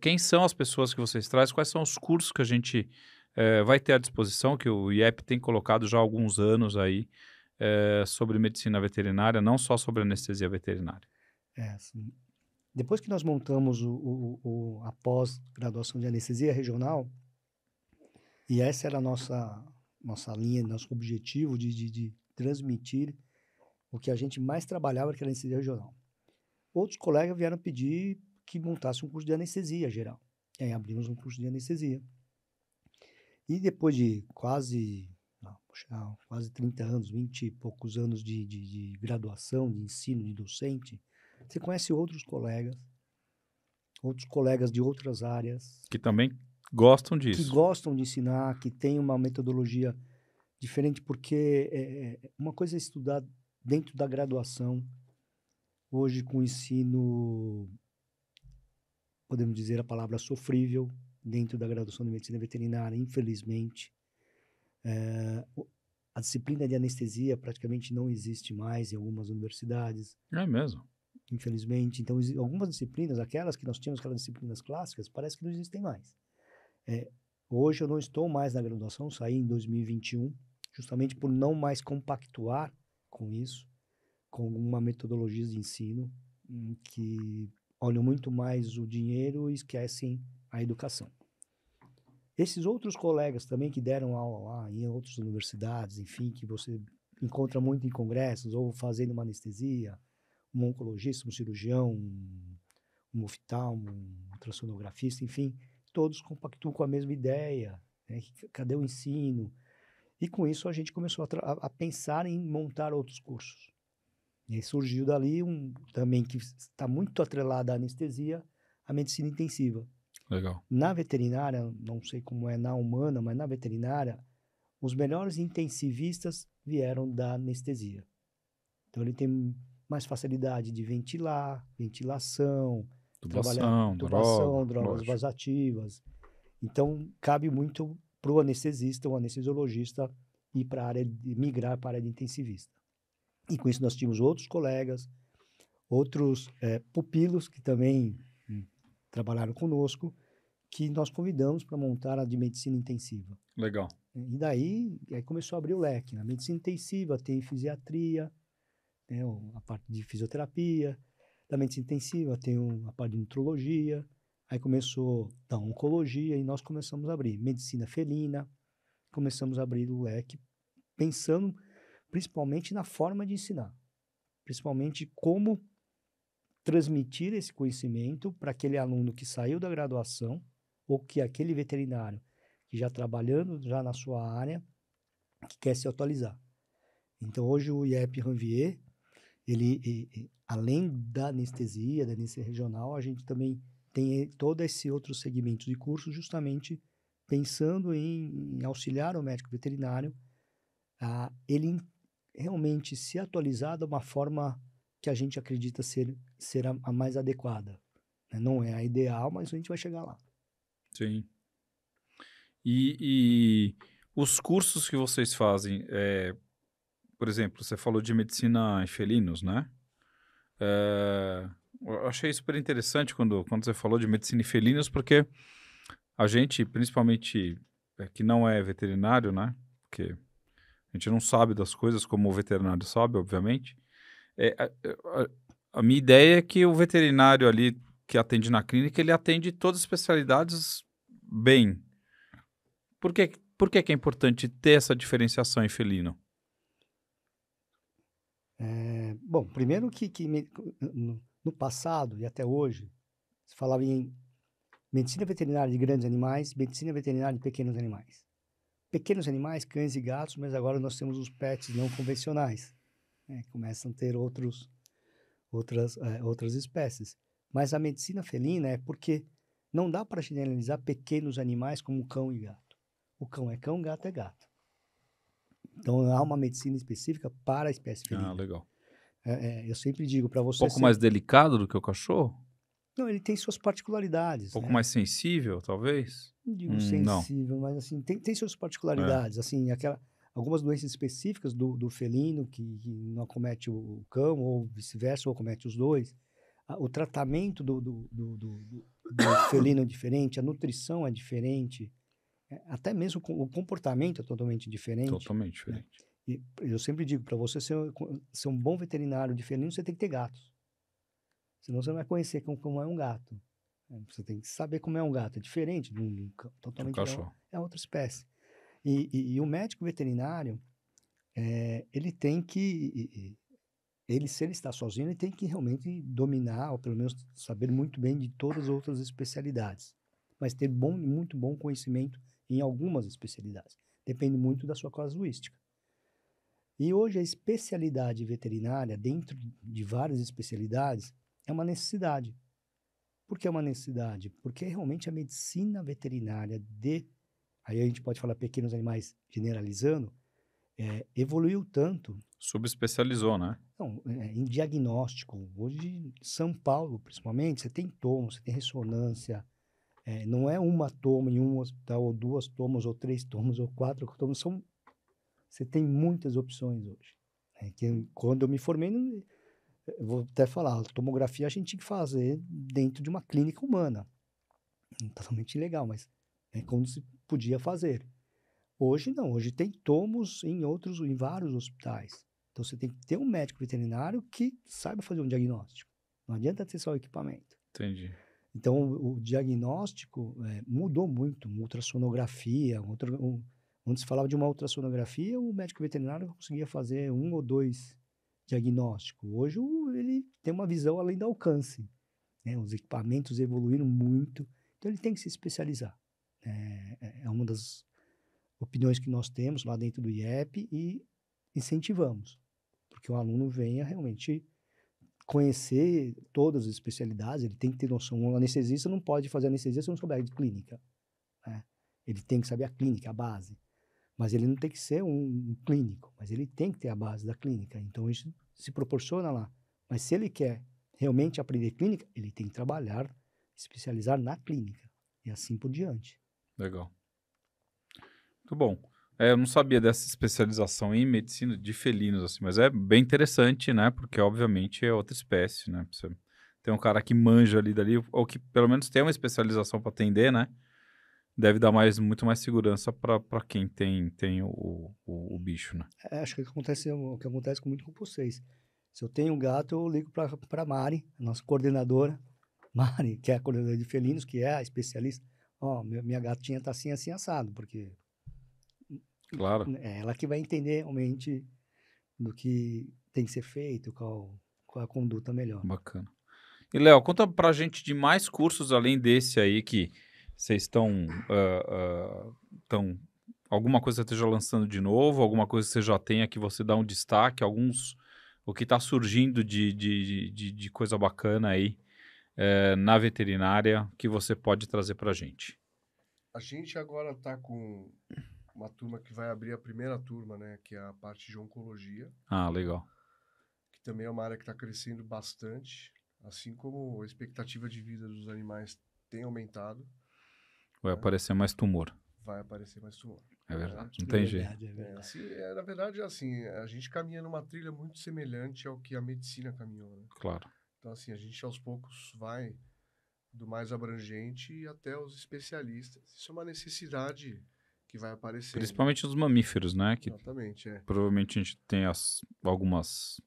quem são as pessoas que vocês trazem, quais são os cursos que a gente vai ter à disposição, que o IEP tem colocado já há alguns anos aí, sobre medicina veterinária, não só sobre anestesia veterinária. Sim. Depois que nós montamos a pós-graduação de anestesia regional, e essa era a nossa linha, nosso objetivo de transmitir o que a gente mais trabalhava, que era a anestesia regional. Outros colegas vieram pedir que montasse um curso de anestesia geral. E aí abrimos um curso de anestesia. E depois de quase 30 anos, 20 e poucos anos de graduação, de ensino, de docente, você conhece outros colegas de outras áreas. Que também gostam disso. Que gostam de ensinar, que têm uma metodologia diferente, porque uma coisa é estudar dentro da graduação, hoje com o ensino, podemos dizer a palavra sofrível, dentro da graduação de medicina veterinária, infelizmente. A disciplina de anestesia praticamente não existe mais em algumas universidades. É mesmo? Infelizmente. Então, algumas disciplinas, aquelas que nós tínhamos, aquelas disciplinas clássicas, parece que não existem mais. Hoje eu não estou mais na graduação, saí em 2021, justamente por não mais compactuar com isso, com uma metodologia de ensino que olham muito mais o dinheiro e esquecem a educação. Esses outros colegas também que deram aula lá em outras universidades, enfim, que você encontra muito em congressos, ou fazendo uma anestesia, um oncologista, um cirurgião, um oftalmo, um ultrassonografista, enfim, todos compactuam com a mesma ideia, né? Cadê o ensino? E com isso a gente começou a pensar em montar outros cursos. E aí surgiu dali também que está muito atrelado à anestesia, a medicina intensiva. Legal. Na veterinária, não sei como é na humana, mas na veterinária, os melhores intensivistas vieram da anestesia. Então ele tem mais facilidade de ventilação, tubação, drogas vasativas. Então cabe muito para o anestesista, o anestesiologista, migrar para a área de intensivista. E com isso nós tínhamos outros colegas, outros pupilos que também trabalharam conosco, que nós convidamos para montar a de medicina intensiva. Legal. E daí aí começou a abrir o leque. Na medicina intensiva tem fisiatria, né, a parte de fisioterapia. Da medicina intensiva tem a parte de nutrologia. Aí começou da oncologia e nós começamos a abrir medicina felina. Começamos a abrir o leque pensando principalmente na forma de ensinar. Principalmente como transmitir esse conhecimento para aquele aluno que saiu da graduação ou que aquele veterinário que já trabalhando já na sua área, que quer se atualizar. Então, hoje o IEP Ranvier, ele, além da anestesia regional, a gente também tem todo esse outro segmento de curso justamente pensando em auxiliar o médico veterinário a ele realmente se atualizar de uma forma que a gente acredita ser a mais adequada. Não é a ideal, mas a gente vai chegar lá. Sim. E os cursos que vocês fazem, por exemplo, você falou de medicina em felinos, né? Eu achei super interessante quando você falou de medicina em felinos, porque a gente, principalmente que não é veterinário, né? Porque a gente não sabe das coisas como o veterinário sabe, obviamente. A minha ideia é que o veterinário ali que atende na clínica, ele atende todas as especialidades bem. Por que é importante ter essa diferenciação em felino? Bom, primeiro no passado e até hoje, se falava em medicina veterinária de grandes animais, medicina veterinária de pequenos animais. Pequenos animais, cães e gatos, mas agora nós temos os pets não convencionais. Começam a ter outras espécies. Mas a medicina felina é porque não dá para generalizar pequenos animais como cão e gato. O cão é cão, gato é gato. Então, há uma medicina específica para a espécie felina. Ah, legal. Eu sempre digo para você... Um pouco mais delicado do que o cachorro? Não, ele tem suas particularidades. Um pouco mais sensível, talvez? Não digo Não. sensível, mas assim, tem suas particularidades. Assim, algumas doenças específicas do felino que não acomete o cão, ou vice-versa, ou acomete os dois. O tratamento do felino é diferente, a nutrição é diferente, até mesmo o comportamento é totalmente diferente. Totalmente diferente. E eu sempre digo, para você ser um bom veterinário de felino, você tem que ter gatos. Senão você não vai conhecer como é um gato. Você tem que saber como é um gato. É diferente de um cão, totalmente cachorro. É outra espécie. E o médico veterinário, ele tem que... se ele está sozinho, ele tem que realmente dominar, ou pelo menos saber muito bem de todas as outras especialidades. Mas ter muito bom conhecimento em algumas especialidades. Depende muito da sua casuística. E hoje a especialidade veterinária, dentro de várias especialidades, é uma necessidade. Por que é uma necessidade? Porque realmente a medicina veterinária aí a gente pode falar pequenos animais generalizando, evoluiu tanto. Subespecializou, né? Não, em diagnóstico. Hoje, São Paulo, principalmente, você tem tomo, você tem ressonância. Não é uma tomo em um hospital, ou 2 tomos, ou 3 tomos, ou 4 tomos. Você tem muitas opções hoje. Quando eu me formei, eu vou até falar, a tomografia a gente tinha que fazer dentro de uma clínica humana. Totalmente ilegal, mas é como se podia fazer. Hoje não, hoje tem tomos em vários hospitais. Então você tem que ter um médico veterinário que saiba fazer um diagnóstico. Não adianta ter só o equipamento. Entendi. Então o diagnóstico mudou muito, uma ultrassonografia, onde se falava de uma ultrassonografia, o médico veterinário conseguia fazer 1 ou 2 diagnósticos. Hoje ele tem uma visão além do alcance. Os equipamentos evoluíram muito, então ele tem que se especializar. É uma das opiniões que nós temos lá dentro do IEP e incentivamos, porque o aluno venha realmente conhecer todas as especialidades, ele tem que ter noção. O anestesista não pode fazer anestesia se não souber de clínica. Ele tem que saber a clínica, a base. Mas ele não tem que ser um clínico, mas ele tem que ter a base da clínica. Então, isso se proporciona lá. Mas se ele quer realmente aprender clínica, ele tem que trabalhar, especializar na clínica. E assim por diante. Legal. Muito bom. Eu não sabia dessa especialização em medicina de felinos, assim, mas é bem interessante, né? Porque, obviamente, é outra espécie, né? Você tem um cara que manja ali dali, ou que pelo menos tem uma especialização para atender, né? Deve dar muito mais segurança para quem tem o bicho, né? Acho que o que acontece muito com vocês. Se eu tenho um gato, eu ligo para a Mari, a nossa coordenadora. Mari, que é a coordenadora de felinos, que é a especialista. Minha gatinha está assim, assim, assado, porque... Claro. É ela que vai entender realmente do que tem que ser feito, qual a conduta melhor. Bacana. E, Léo, conta pra gente de mais cursos além desse aí que vocês estão... alguma coisa que você esteja lançando de novo, alguma coisa que você já tenha que você dá um destaque, o que está surgindo de coisa bacana aí na veterinária que você pode trazer pra gente. A gente agora está com uma turma que vai abrir a primeira turma, né? Que é a parte de oncologia, Ah, legal. que também é uma área que está crescendo bastante, assim como a expectativa de vida dos animais tem aumentado, Vai aparecer mais tumor. vai aparecer mais tumor. É verdade, não É tem jeito. verdade, é verdade. Assim, na verdade, assim, a gente caminha numa trilha muito semelhante ao que a medicina caminhou, né? Claro. Então, assim, a gente aos poucos vai do mais abrangente até os especialistas. Isso é uma necessidade que vai aparecendo. Principalmente os mamíferos, né? Que Exatamente, provavelmente a gente tem algumas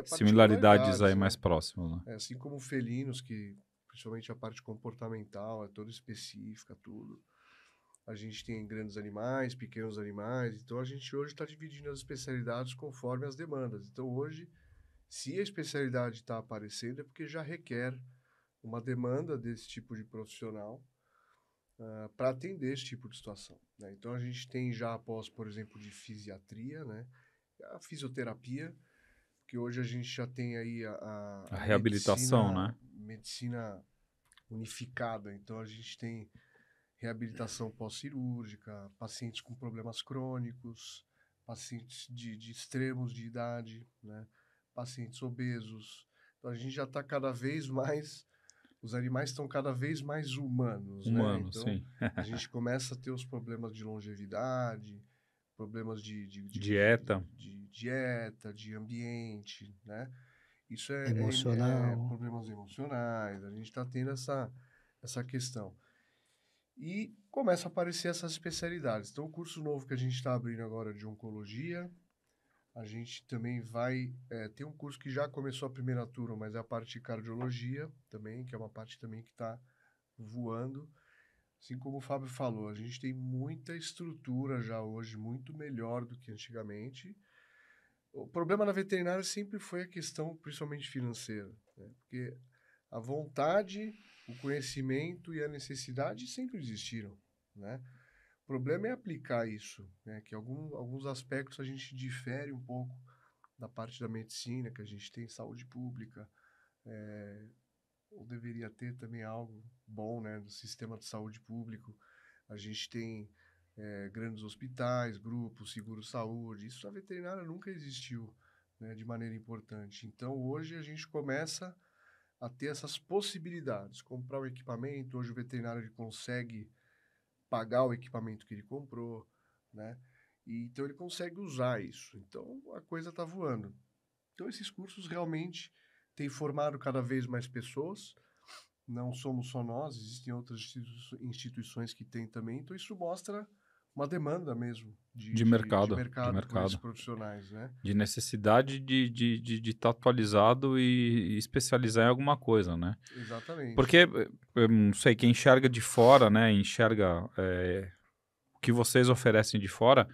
similaridades particularidades, aí né? mais próximas, né? Assim como felinos, que principalmente a parte comportamental é toda específica, tudo. A gente tem grandes animais, pequenos animais. Então, a gente hoje está dividindo as especialidades conforme as demandas. Então, hoje, se a especialidade está aparecendo, é porque já requer uma demanda desse tipo de profissional para atender esse tipo de situação, né? Então, a gente tem já após, por exemplo, de fisiatria, né? A fisioterapia, que hoje a gente já tem aí A reabilitação, né? medicina unificada. Então, a gente tem reabilitação pós-cirúrgica, pacientes com problemas crônicos, pacientes de extremos de idade, né? Pacientes obesos. Então, a gente já está cada vez mais... Os animais estão cada vez mais humanos, né? Humano, Então, sim. a gente começa a ter os problemas de longevidade, problemas Dieta. de dieta, de ambiente, né? Isso é Emocional. problemas emocionais. A gente está tendo essa questão. E começa a aparecer essas especialidades. Então, o curso novo que a gente está abrindo agora de oncologia, a gente também vai ter um curso que já começou a primeira turma, mas é a parte de cardiologia também, que é uma parte também que está voando. Assim como o Fábio falou, a gente tem muita estrutura já hoje, muito melhor do que antigamente. O problema na veterinária sempre foi a questão, principalmente financeira, né? Porque a vontade, o conhecimento e a necessidade sempre existiram, né? O problema é aplicar isso, né? Que alguns aspectos a gente difere um pouco da parte da medicina, que a gente tem saúde pública, ou deveria ter também algo bom, né? Do sistema de saúde público. A gente tem grandes hospitais, grupos, seguro-saúde. Isso na veterinária nunca existiu, né? De maneira importante. Então, hoje a gente começa a ter essas possibilidades. Comprar o equipamento, hoje o veterinário ele consegue pagar o equipamento que ele comprou, né? E, então ele consegue usar isso. Então a coisa está voando. Então esses cursos realmente têm formado cada vez mais pessoas. Não somos só nós, existem outras instituições que têm também. Então isso mostra uma demanda mesmo De mercado. por esses profissionais, né? De necessidade de estar atualizado e especializar em alguma coisa, né? Exatamente. Porque, eu não sei, quem enxerga de fora, né? Enxerga o que vocês oferecem de fora,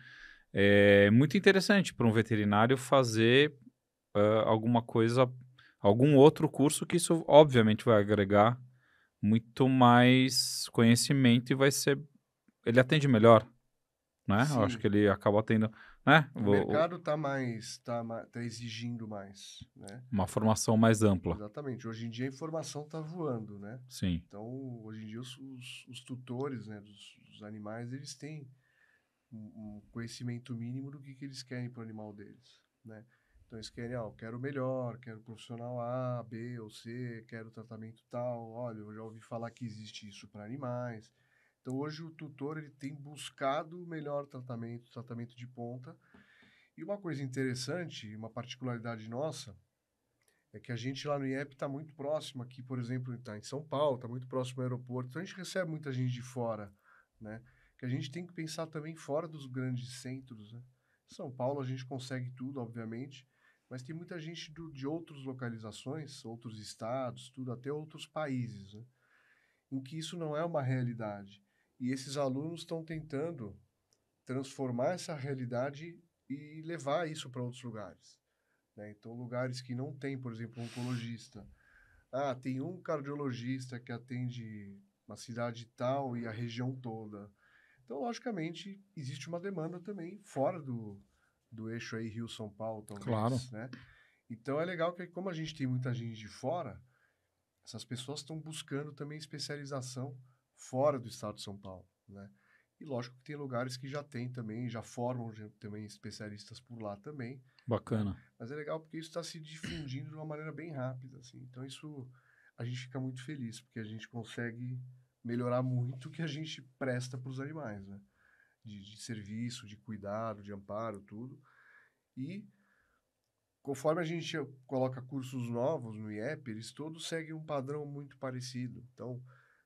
é muito interessante para um veterinário fazer alguma coisa, algum outro curso que isso obviamente vai agregar muito mais conhecimento e vai ser... Ele atende melhor, né? Eu acho Sim. que ele acaba tendo, né? O mercado tá exigindo mais, né? Uma formação mais ampla. Exatamente. Hoje em dia a informação está voando, né? Sim. Então, hoje em dia os tutores, né, dos animais, eles têm um conhecimento mínimo do que eles querem para o animal deles, né? Então, eles querem, eu quero o melhor, quero profissional A, B ou C, quero tratamento tal. Olha, eu já ouvi falar que existe isso para animais. Então, hoje o tutor ele tem buscado o melhor tratamento de ponta. E uma coisa interessante, uma particularidade nossa, é que a gente lá no IEP está muito próximo aqui, por exemplo, está em São Paulo, está muito próximo ao aeroporto, então a gente recebe muita gente de fora, né? Que a gente tem que pensar também fora dos grandes centros, né? São Paulo a gente consegue tudo, obviamente, mas tem muita gente de outras localizações, outros estados, tudo, até outros países, né? Em que isso não é uma realidade. E esses alunos estão tentando transformar essa realidade e levar isso para outros lugares, né? Então, lugares que não tem, por exemplo, um oncologista. Ah, tem um cardiologista que atende uma cidade tal e a região toda. Então, logicamente, existe uma demanda também fora do eixo aí Rio-São Paulo, Claro. talvez, né? Então, é legal que como a gente tem muita gente de fora, essas pessoas estão buscando também especialização fora do estado de São Paulo, né? E lógico que tem lugares que já tem também, já formam também especialistas por lá também. Bacana. Mas é legal porque isso está se difundindo de uma maneira bem rápida, assim. Então isso a gente fica muito feliz, porque a gente consegue melhorar muito o que a gente presta para os animais, né? De serviço, de cuidado, de amparo, tudo. E conforme a gente coloca cursos novos no IEP, eles todos seguem um padrão muito parecido. Então,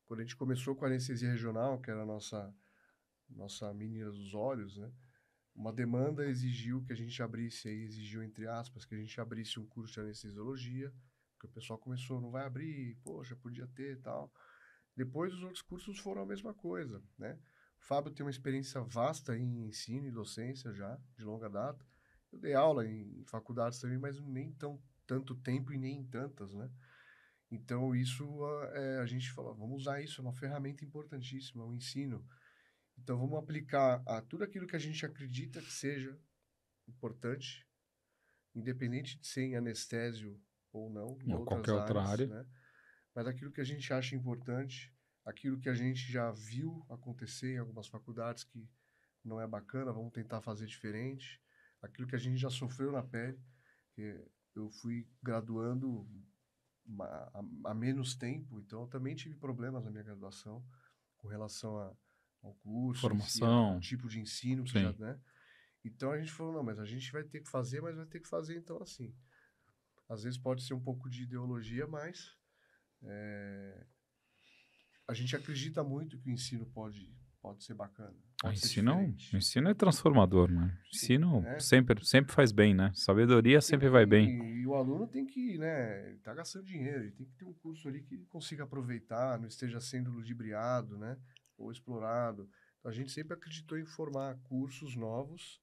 quando a gente começou com a anestesia regional, que era a nossa menina dos olhos, né? Uma demanda exigiu que a gente abrisse, aí exigiu entre aspas, que a gente abrisse um curso de anestesiologia, porque o pessoal começou, não vai abrir, poxa, podia ter e tal. Depois os outros cursos foram a mesma coisa, né? O Fábio tem uma experiência vasta em ensino e docência já, de longa data. Eu dei aula em faculdades também, mas nem tanto tempo e nem em tantas, né? Então isso a gente falou, vamos usar isso, é uma ferramenta importantíssima, o ensino. Então, vamos aplicar a tudo aquilo que a gente acredita que seja importante, independente de ser em anestésio ou não, em Ou outras qualquer outra áreas, área. né? Mas aquilo que a gente acha importante, aquilo que a gente já viu acontecer em algumas faculdades que não é bacana, vamos tentar fazer diferente. Aquilo que a gente já sofreu na pele, que eu fui graduando há menos tempo, então eu também tive problemas na minha graduação com relação ao curso em si, ao Formação. tipo de ensino que já, Sim. né? Então a gente falou, não, mas a gente vai ter que fazer, mas vai ter que fazer então assim. Às vezes pode ser um pouco de ideologia, mas a gente acredita muito que o ensino pode ser bacana, O pode ser ensino, diferente. o ensino é transformador, né? O ensino É. sempre faz bem, né? Sabedoria sempre vai bem. E o aluno tem que, né, ele tá gastando dinheiro, ele tem que ter um curso ali que ele consiga aproveitar, não esteja sendo ludibriado, né, ou explorado. Então, a gente sempre acreditou em formar cursos novos,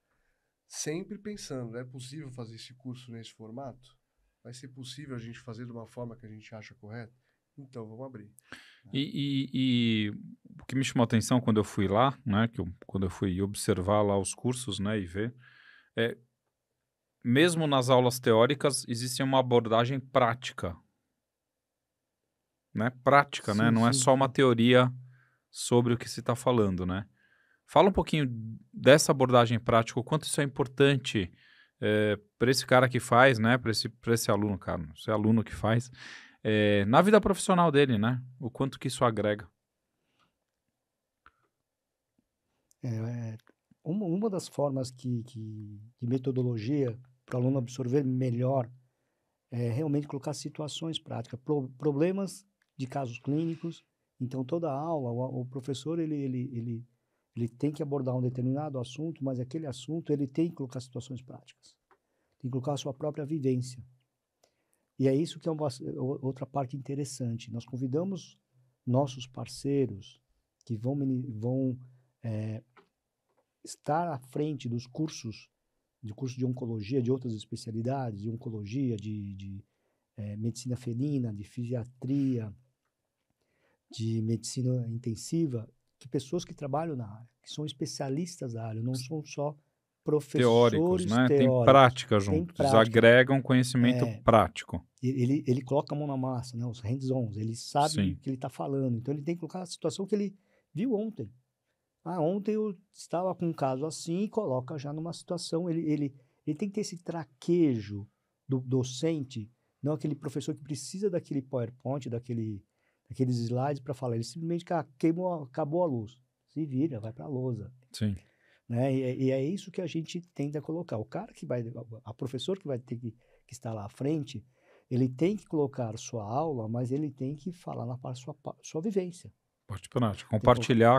sempre pensando, é possível fazer esse curso nesse formato? Vai ser possível a gente fazer de uma forma que a gente acha correta? Então, vamos abrir. E o que me chamou a atenção quando eu fui lá, né? Quando eu fui observar lá os cursos, né? E ver, é, mesmo nas aulas teóricas, existe uma abordagem prática, né? Prática, né? Sim, Não é sim, só uma sim. teoria sobre o que se está falando, né? Fala um pouquinho dessa abordagem prática, o quanto isso é importante para esse cara que faz, né? Para esse aluno, cara, esse aluno que faz, na vida profissional dele, né? O quanto que isso agrega. Uma das formas de metodologia para o aluno absorver melhor é realmente colocar situações práticas, problemas de casos clínicos. Então, toda aula, o professor ele tem que abordar um determinado assunto, mas aquele assunto ele tem que colocar situações práticas, tem que colocar a sua própria vivência. E é isso que é outra parte interessante. Nós convidamos nossos parceiros que vão estar à frente dos cursos de oncologia, de outras especialidades, de oncologia, de medicina felina, de fisiatria, de medicina intensiva, que pessoas que trabalham na área, que são especialistas da área, não são só Teóricos, professores né? Tem teóricos. prática Tem junto, eles prática. agregam conhecimento prático. Ele coloca a mão na massa, né? Os hands-ons, ele sabe Sim. o que ele está falando. Então, ele tem que colocar a situação que ele viu ontem. Ontem eu estava com um caso assim e coloca já numa situação. Ele tem que ter esse traquejo do docente, não aquele professor que precisa daquele PowerPoint, daqueles slides para falar. Ele simplesmente acabou a luz. Se vira, vai para a lousa. Sim. Né? E é isso que a gente tenta colocar. O cara que vai, a professor que vai ter que estar lá à frente, ele tem que colocar sua aula, mas ele tem que falar na sua vivência. Parte prática. Tem que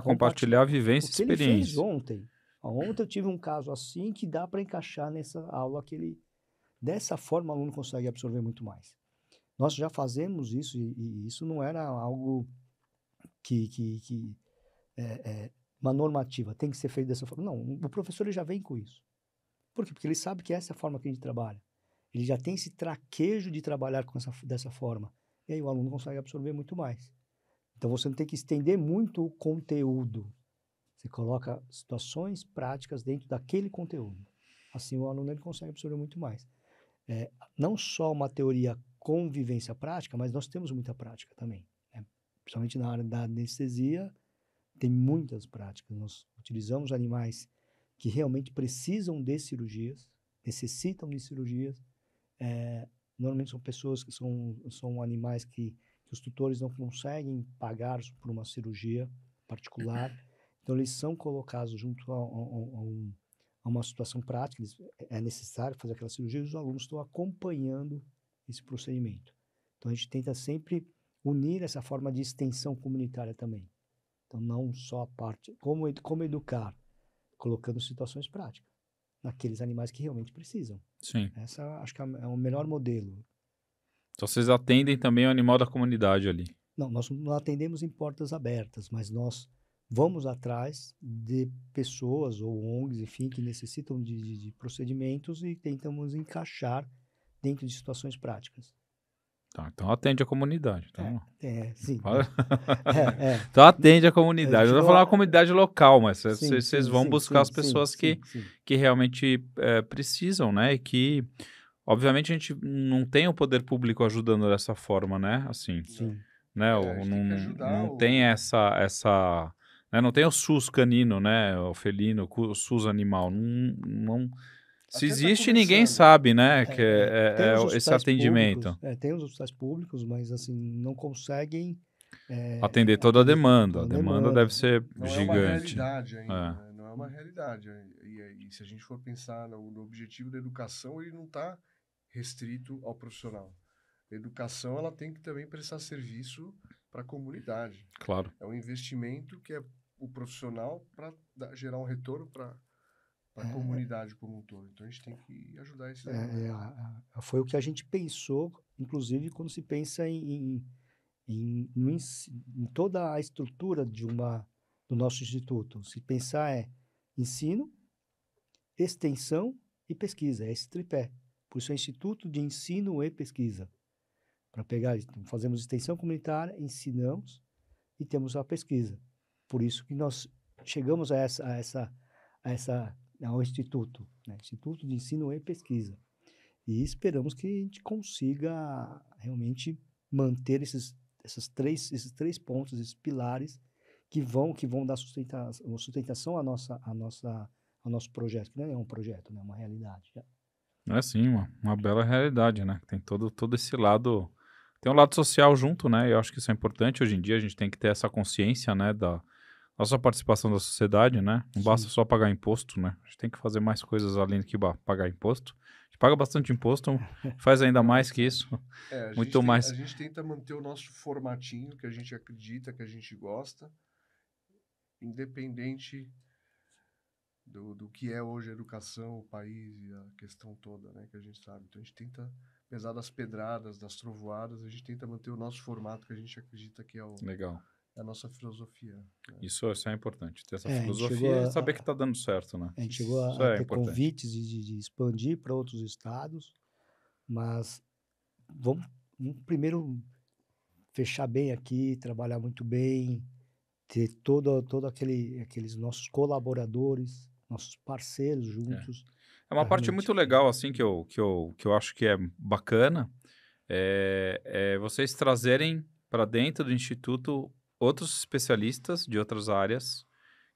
Compartilhar a vivência e o que ele fez experiência. ontem. Ontem eu tive um caso assim que dá para encaixar nessa aula que ele... Dessa forma, o aluno consegue absorver muito mais. Nós já fazemos isso e isso não era algo uma normativa, tem que ser feito dessa forma. Não, o professor ele já vem com isso. Por quê? Porque ele sabe que essa é a forma que a gente trabalha. Ele já tem esse traquejo de trabalhar dessa forma. E aí o aluno consegue absorver muito mais. Então você não tem que estender muito o conteúdo. Você coloca situações práticas dentro daquele conteúdo. Assim o aluno ele consegue absorver muito mais. Não só uma teoria com vivência prática, mas nós temos muita prática também, né? Principalmente na área da anestesia, tem muitas práticas. Nós utilizamos animais que realmente precisam de cirurgias, necessitam de cirurgias. Normalmente são pessoas que são animais que os tutores não conseguem pagar por uma cirurgia particular. Então, eles são colocados junto a uma situação prática. É necessário fazer aquela cirurgia e os alunos estão acompanhando esse procedimento. Então, a gente tenta sempre unir essa forma de extensão comunitária também. Então, não só a parte... Como educar? Colocando situações práticas naqueles animais que realmente precisam. Sim. Essa, acho que é o melhor modelo. Então vocês atendem também o animal da comunidade ali. Não, nós não atendemos em portas abertas, mas nós vamos atrás de pessoas ou ONGs, enfim, que necessitam de procedimentos e tentamos encaixar dentro de situações práticas. Tá, então atende a comunidade. Então, sim. Então atende a comunidade. Eu vou falar uma comunidade local, mas vocês vão buscar as pessoas que realmente precisam, né? E que, obviamente, a gente não tem o poder público ajudando dessa forma, né? Assim, né? Não tem essa né? Não tem o SUS canino, né? O felino, o SUS animal. Não se existe, ninguém sabe, né? Que é esse atendimento. Tem os hospitais públicos, mas assim, não conseguem atender toda a demanda. A demanda deve ser gigante. Não é uma realidade ainda, né? Não é uma realidade. E se a gente for pensar no objetivo da educação, ele não está restrito ao profissional. A educação, ela tem que também prestar serviço para a comunidade. Claro. É um investimento que é o profissional para gerar um retorno para a comunidade como um todo. Então, a gente tem que ajudar esse foi o que a gente pensou, inclusive, quando se pensa em toda a estrutura do nosso instituto. Se pensar ensino, extensão e pesquisa. É esse tripé. Por isso é Instituto de Ensino e Pesquisa. Para pegar, fazemos extensão comunitária, ensinamos e temos a pesquisa. Por isso que nós chegamos ao Instituto, né? Instituto de Ensino e Pesquisa. E esperamos que a gente consiga realmente manter esses três pontos, esses pilares que vão dar sustentação ao nosso projeto, que não é um projeto, né? É uma realidade. É sim, uma bela realidade, né? Tem todo esse lado, tem um lado social junto, né? E eu acho que isso é importante. Hoje em dia a gente tem que ter essa consciência, né, da nossa participação da sociedade, né? Não basta só pagar imposto, né? A gente tem que fazer mais coisas além do que pagar imposto. A gente paga bastante imposto, faz ainda mais que isso. Muito mais. A gente tenta manter o nosso formatinho, que a gente acredita, que a gente gosta, independente do que é hoje a educação, o país e a questão toda, né, que a gente sabe. Então, a gente tenta, apesar das pedradas, das trovoadas, a gente tenta manter o nosso formato, que a gente acredita que é Legal. A nossa filosofia. Né? Isso é importante, ter essa filosofia e saber que está dando certo, né? A gente chegou a ter convites de expandir para outros estados, mas vamos primeiro fechar bem aqui, trabalhar muito bem, ter todo aqueles nossos colaboradores, nossos parceiros juntos. É uma parte muito legal, assim, que eu acho que é bacana, vocês trazerem para dentro do Instituto outros especialistas de outras áreas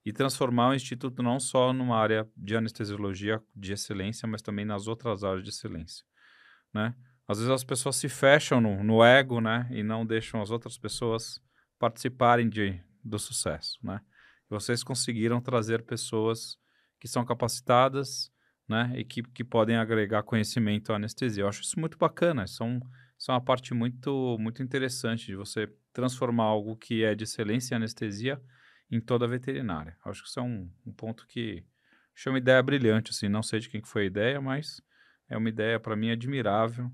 e transformar o Instituto não só numa área de anestesiologia de excelência, mas também nas outras áreas de excelência, né? Às vezes as pessoas se fecham no ego, né? E não deixam as outras pessoas participarem do sucesso, né? E vocês conseguiram trazer pessoas que são capacitadas, né? E que podem agregar conhecimento à anestesia. Eu acho isso muito bacana. Isso é uma parte muito, muito interessante de você transformar algo que é de excelência em anestesia em toda a veterinária. Eu acho que isso é um ponto que chama ideia brilhante, assim. Não sei de quem que foi a ideia, mas é uma ideia, para mim, admirável.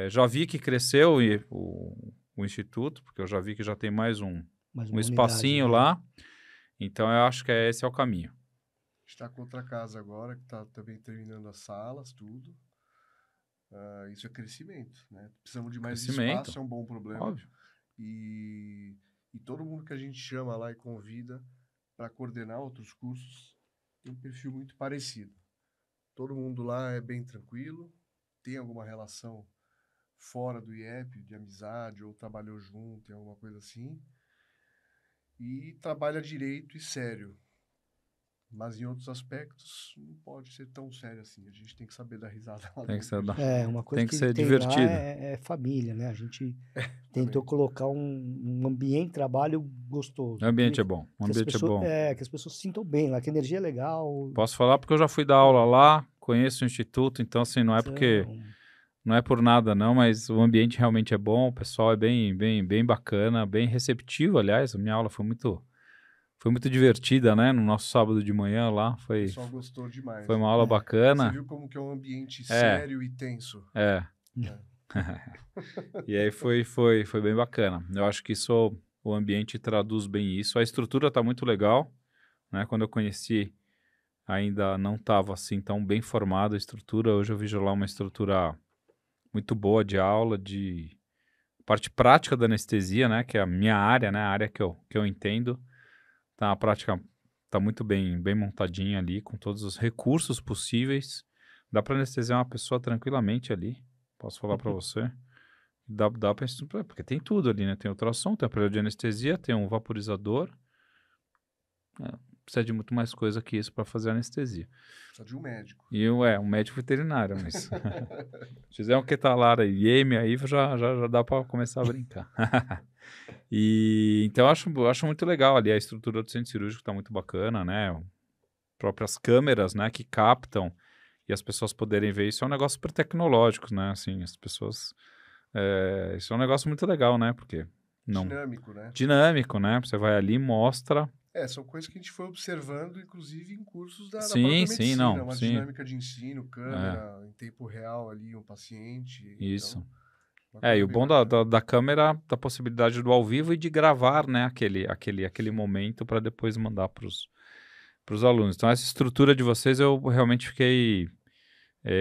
Já vi que cresceu o Instituto, porque eu já vi que já tem mais um espacinho lá. Então, eu acho que esse é o caminho. está com outra casa agora, que está também terminando as salas, tudo. Isso é crescimento, né? Precisamos de mais Crescimento. espaço, é um bom problema. Óbvio. E todo mundo que a gente chama lá e convida para coordenar outros cursos tem um perfil muito parecido. Todo mundo lá é bem tranquilo, tem alguma relação fora do IEP, de amizade, ou trabalhou junto, alguma coisa assim. E trabalha direito e sério. Mas em outros aspectos não pode ser tão sério assim. A gente tem que saber dar risada lá Tem que ser, dentro. Uma coisa tem que que ser tem divertido. lá é família, né? A gente tentou também. colocar um ambiente de trabalho gostoso. O ambiente é bom. O que as ambiente é pessoas, bom. que as pessoas se sintam bem lá, que a energia é legal. Posso falar porque eu já fui dar aula lá, conheço o instituto, então assim, não é porque... Então, Não é por nada não, mas o ambiente realmente é bom, o pessoal é bem bacana, bem receptivo, aliás, a minha aula foi muito divertida, né, no nosso sábado de manhã lá, O foi pessoal gostou demais. uma aula Você bacana. viu como que é um ambiente É. sério e tenso. É. E aí foi bem bacana. Eu acho que o ambiente traduz bem isso. A estrutura tá muito legal, né, quando eu conheci ainda não estava assim tão bem formada a estrutura, hoje eu vejo lá uma estrutura muito boa de aula, de parte prática da anestesia, né, que é a minha área, né, a área que eu entendo. Tá, a prática tá muito bem montadinha ali, com todos os recursos possíveis. Dá para anestesiar uma pessoa tranquilamente ali, posso falar para você. Dá para porque tem tudo ali, né, tem ultrassom, tem aparelho de anestesia, tem um vaporizador. Precisa de muito mais coisa que isso para fazer anestesia. Precisa de um médico. E um médico veterinário, mas se fizer um Ketalara e IEM aí, já dá para começar a brincar. E então eu acho muito legal ali a estrutura do centro cirúrgico, tá muito bacana, né? Próprias câmeras, né, que captam e as pessoas poderem ver isso é um negócio super tecnológico, né? Assim, as pessoas isso é um negócio muito legal, né? Porque dinâmico, né? Você vai ali e mostra. São coisas que a gente foi observando, inclusive em cursos da Sim, própria sim, medicina. não, Uma sim. dinâmica de ensino, câmera, em tempo real ali, um paciente. Isso. Então, E o bom da câmera, da possibilidade do ao vivo e de gravar, né, aquele momento para depois mandar para os alunos. Então, essa estrutura de vocês, eu realmente fiquei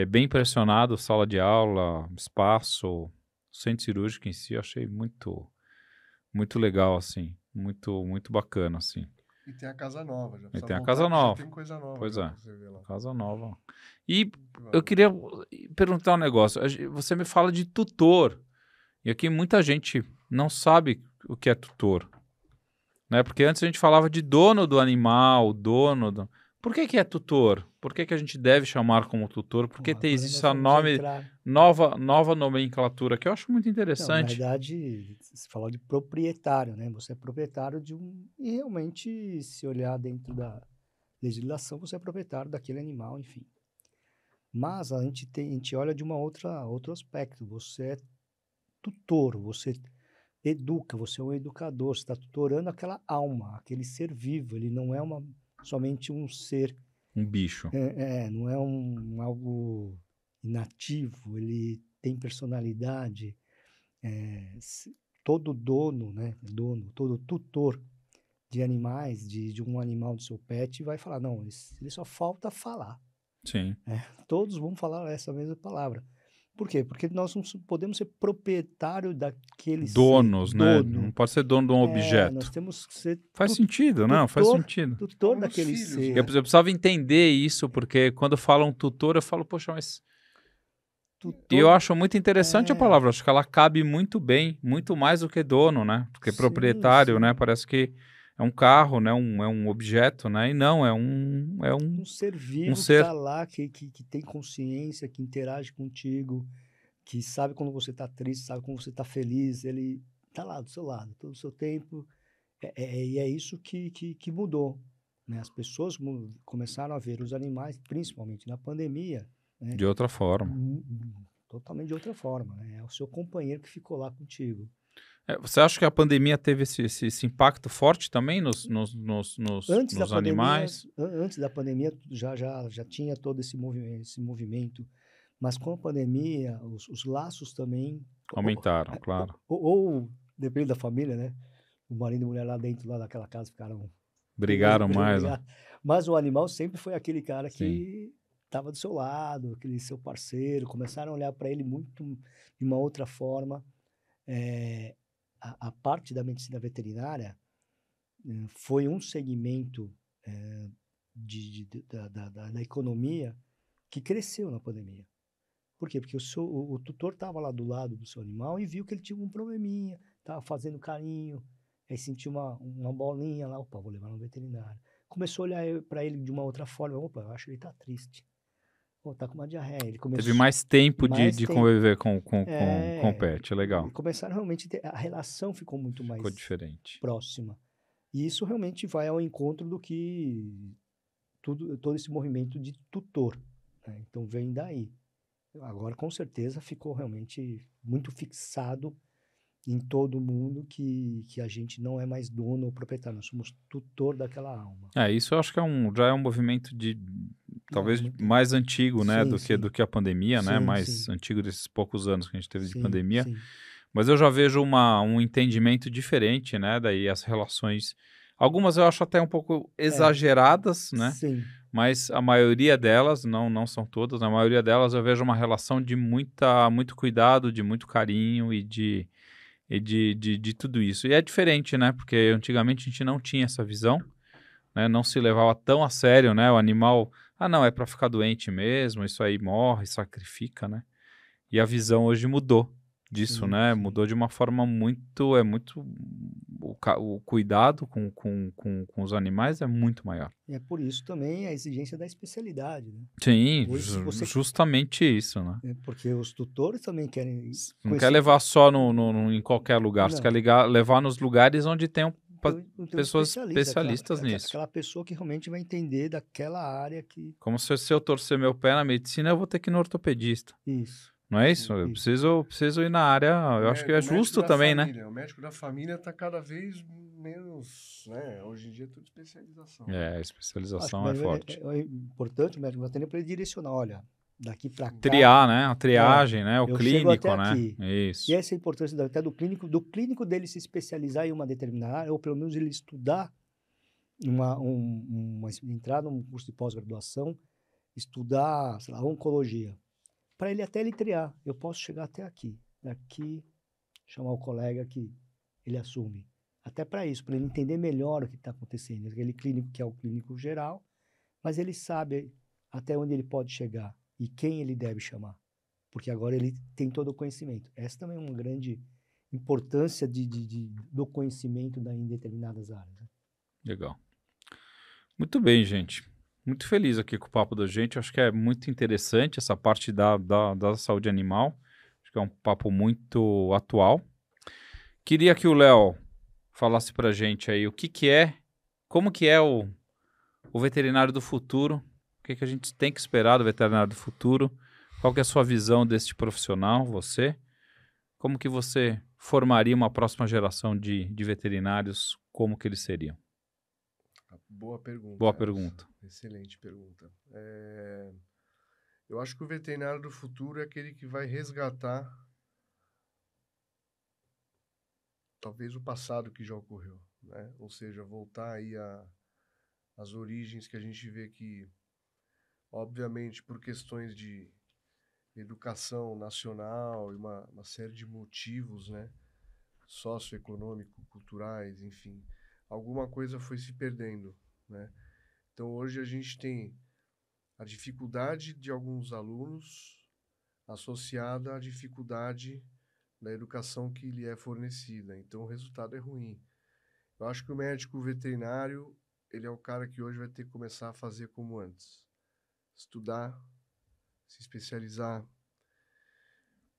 bem impressionado. Sala de aula, espaço, centro cirúrgico em si, eu achei muito, muito legal, assim. Muito, muito bacana, assim. E tem a casa nova. Já E tem a voltar, casa nova. Já tem coisa nova. Pois pra você ver lá. Casa nova. E eu queria perguntar um negócio. Você me fala de tutor. E aqui muita gente não sabe o que é tutor. Né? Porque antes a gente falava de dono do animal, Por que é tutor? Por que a gente deve chamar como tutor? Por que existe essa nova nomenclatura que eu acho muito interessante? Não, na verdade, você falou de proprietário, né? Você é proprietário de um... E realmente, se olhar dentro da legislação, você é proprietário daquele animal, enfim. Mas a gente olha de outro aspecto. Você é tutor, você educa, você é um educador, você está tutorando aquela alma, aquele ser vivo. Ele não é somente um ser... Um bicho. Não é algo inativo, ele tem personalidade. Todo dono, né? Todo tutor de animais, de um animal do seu pet, vai falar, não, ele só falta falar. Sim. Todos vão falar essa mesma palavra. Por quê? Porque nós não podemos ser proprietário daquele donos, ser. Né? Não pode ser dono de um objeto. Nós temos que ser Faz sentido, não? Faz sentido. Tutor daquele ser. Eu precisava entender isso, porque quando falam tutor, eu falo, poxa, mas... E eu acho muito interessante a palavra, acho que ela cabe muito bem, muito mais do que dono, né? Porque proprietário, né? Parece que é um carro, né? É um objeto, né? E não, é um ser vivo que está lá, que tem consciência, que interage contigo, que sabe quando você está triste, sabe quando você está feliz, ele está lá do seu lado, todo o seu tempo. E é isso que mudou, né? As pessoas começaram a ver os animais, principalmente na pandemia, né? De outra forma. Totalmente de outra forma, né? É o seu companheiro que ficou lá contigo. Você acha que a pandemia teve esse impacto forte também nos animais? Antes da pandemia já tinha todo esse movimento, mas com a pandemia os laços também aumentaram, claro. Ou depende da família, né? O marido e a mulher lá dentro lá daquela casa ficaram brigaram mais. Mas o animal sempre foi aquele cara Sim. que estava do seu lado, aquele seu parceiro. Começaram a olhar para ele muito de uma outra forma. A parte da medicina veterinária foi um segmento da economia que cresceu na pandemia. Por quê? Porque o tutor estava lá do lado do seu animal e viu que ele tinha um probleminha, estava fazendo carinho, aí sentiu uma bolinha lá, opa, vou levar no veterinário. Começou a olhar para ele de uma outra forma, opa, eu acho que ele está triste. Ou tá com uma diarreia. Ele Teve começou mais tempo mais de tempo. conviver com o pet, E legal. começaram realmente a relação ficou muito Ficou mais diferente. próxima. E isso realmente vai ao encontro do que todo esse movimento de tutor, né? Então vem daí. Agora, com certeza, ficou realmente muito fixado em todo mundo que a gente não é mais dono ou proprietário, nós somos tutor daquela alma. Isso eu acho que já é um movimento talvez muito tempo. mais antigo, né, Sim, do que a pandemia, né, sim, mais sim. antigo desses poucos anos que a gente teve de Sim, pandemia. sim. Mas eu já vejo um entendimento diferente, né, daí as relações, algumas eu acho até um pouco exageradas, né, Sim, mas a maioria delas, não são todas, a maioria delas eu vejo uma relação de muito cuidado, de muito carinho e de tudo isso. E é diferente, né, porque antigamente a gente não tinha essa visão, né, não se levava tão a sério, né, o animal, não, é para ficar doente mesmo, isso aí morre, sacrifica, né, e a visão hoje mudou disso, sim, né, sim. mudou de uma forma muito, o cuidado com os animais é muito maior. E é por isso também a exigência da especialidade, né? Sim, Hoje, se você... justamente isso, né. Porque os tutores também querem Não quer conhecer... levar só em qualquer lugar, você quer Não, levar nos lugares onde tem tem um pessoas especialista, especialistas nisso. aquela pessoa que realmente vai entender daquela área que... Como se eu torcer meu pé na medicina, eu vou ter que ir no ortopedista. Isso, Não é isso? Eu preciso ir na área. Eu acho que é justo também, né? O médico da família está cada vez menos, né? Hoje em dia é tudo especialização. A acho que especialização é forte. é importante o médico veterinário para ele direcionar, olha, daqui para cá... Triar, né? A triagem, né? O eu chego até clínico, né? aqui. Isso. E essa é a importância até do clínico dele se especializar em uma determinada área, ou pelo menos ele estudar entrar num curso de pós-graduação, estudar, sei lá, oncologia, para ele triar. Eu posso chegar até aqui, daqui, chamar o colega que ele assume. Até para isso, para ele entender melhor o que está acontecendo. Aquele clínico que é o clínico geral, mas ele sabe até onde ele pode chegar e quem ele deve chamar, porque agora ele tem todo o conhecimento. Essa também é uma grande importância do conhecimento em determinadas áreas. Né? Legal. Muito bem, gente. Muito feliz aqui com o papo da gente. Acho que é muito interessante essa parte da saúde animal. Acho que é um papo muito atual. Queria que o Léo falasse pra gente aí como que é o veterinário do futuro, o que a gente tem que esperar do veterinário do futuro, qual que é a sua visão deste profissional, você, como que você formaria uma próxima geração de veterinários, como que eles seriam? Boa pergunta. Boa pergunta. Excelente pergunta. Eu acho que o veterinário do futuro é aquele que vai resgatar talvez o passado que já ocorreu, né? Ou seja, voltar aí às origens que a gente vê que, obviamente, por questões de educação nacional e uma série de motivos, né? Socioeconômico, culturais, enfim, alguma coisa foi se perdendo, né? Então, hoje a gente tem a dificuldade de alguns alunos associada à dificuldade da educação que lhe é fornecida. Então, o resultado é ruim. Eu acho que o médico veterinário, ele é o cara que hoje vai ter que começar a fazer como antes. Estudar, se especializar.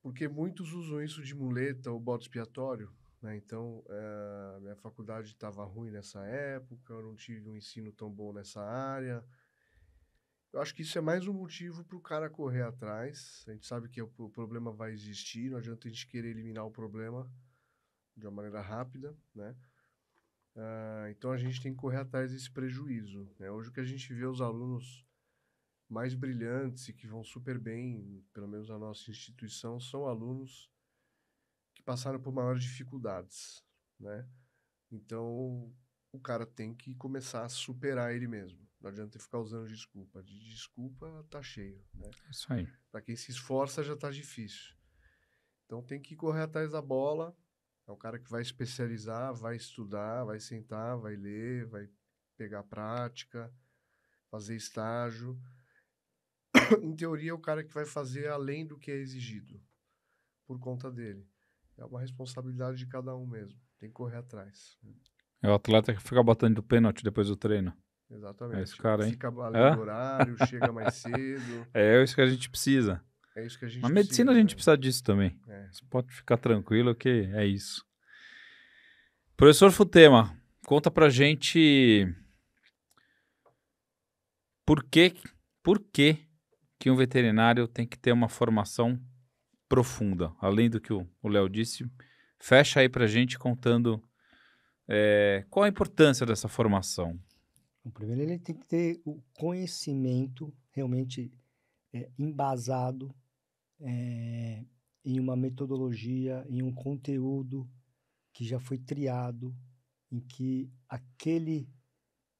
Porque muitos usam isso de muleta ou bode expiatório, né? Então, a minha faculdade estava ruim nessa época, eu não tive um ensino tão bom nessa área. Eu acho que isso é mais um motivo para o cara correr atrás. A gente sabe que o problema vai existir, não adianta a gente querer eliminar o problema de uma maneira rápida, né? Então a gente tem que correr atrás desse prejuízo, né? Hoje o que a gente vê os alunos mais brilhantes e que vão super bem, pelo menos na nossa instituição, são alunos que passaram por maiores dificuldades, né? Então o cara tem que começar a superar ele mesmo, Não adianta ficar usando desculpa. De desculpa tá cheio, né? Isso aí. Para quem se esforça já tá difícil. Então tem que correr atrás da bola. É o cara que vai especializar, vai estudar, vai sentar, vai ler, vai pegar prática, fazer estágio. Em teoria, é o cara que vai fazer além do que é exigido por conta dele. É uma responsabilidade de cada um mesmo. Tem que correr atrás. É o atleta que fica batendo pênalti depois do treino. Exatamente. É esse cara, hein? Fica além do horário, chega mais cedo. É isso que a gente precisa. É isso que a gente Na medicina precisa, a gente né? precisa disso também. É. Você pode ficar tranquilo que é isso. Professor Futema, conta pra gente por que que um veterinário tem que ter uma formação profunda, além do que o Léo disse. Fecha aí pra gente contando qual a importância dessa formação. O primeiro, ele tem que ter o conhecimento realmente embasado em uma metodologia, em um conteúdo que já foi triado, em que aquele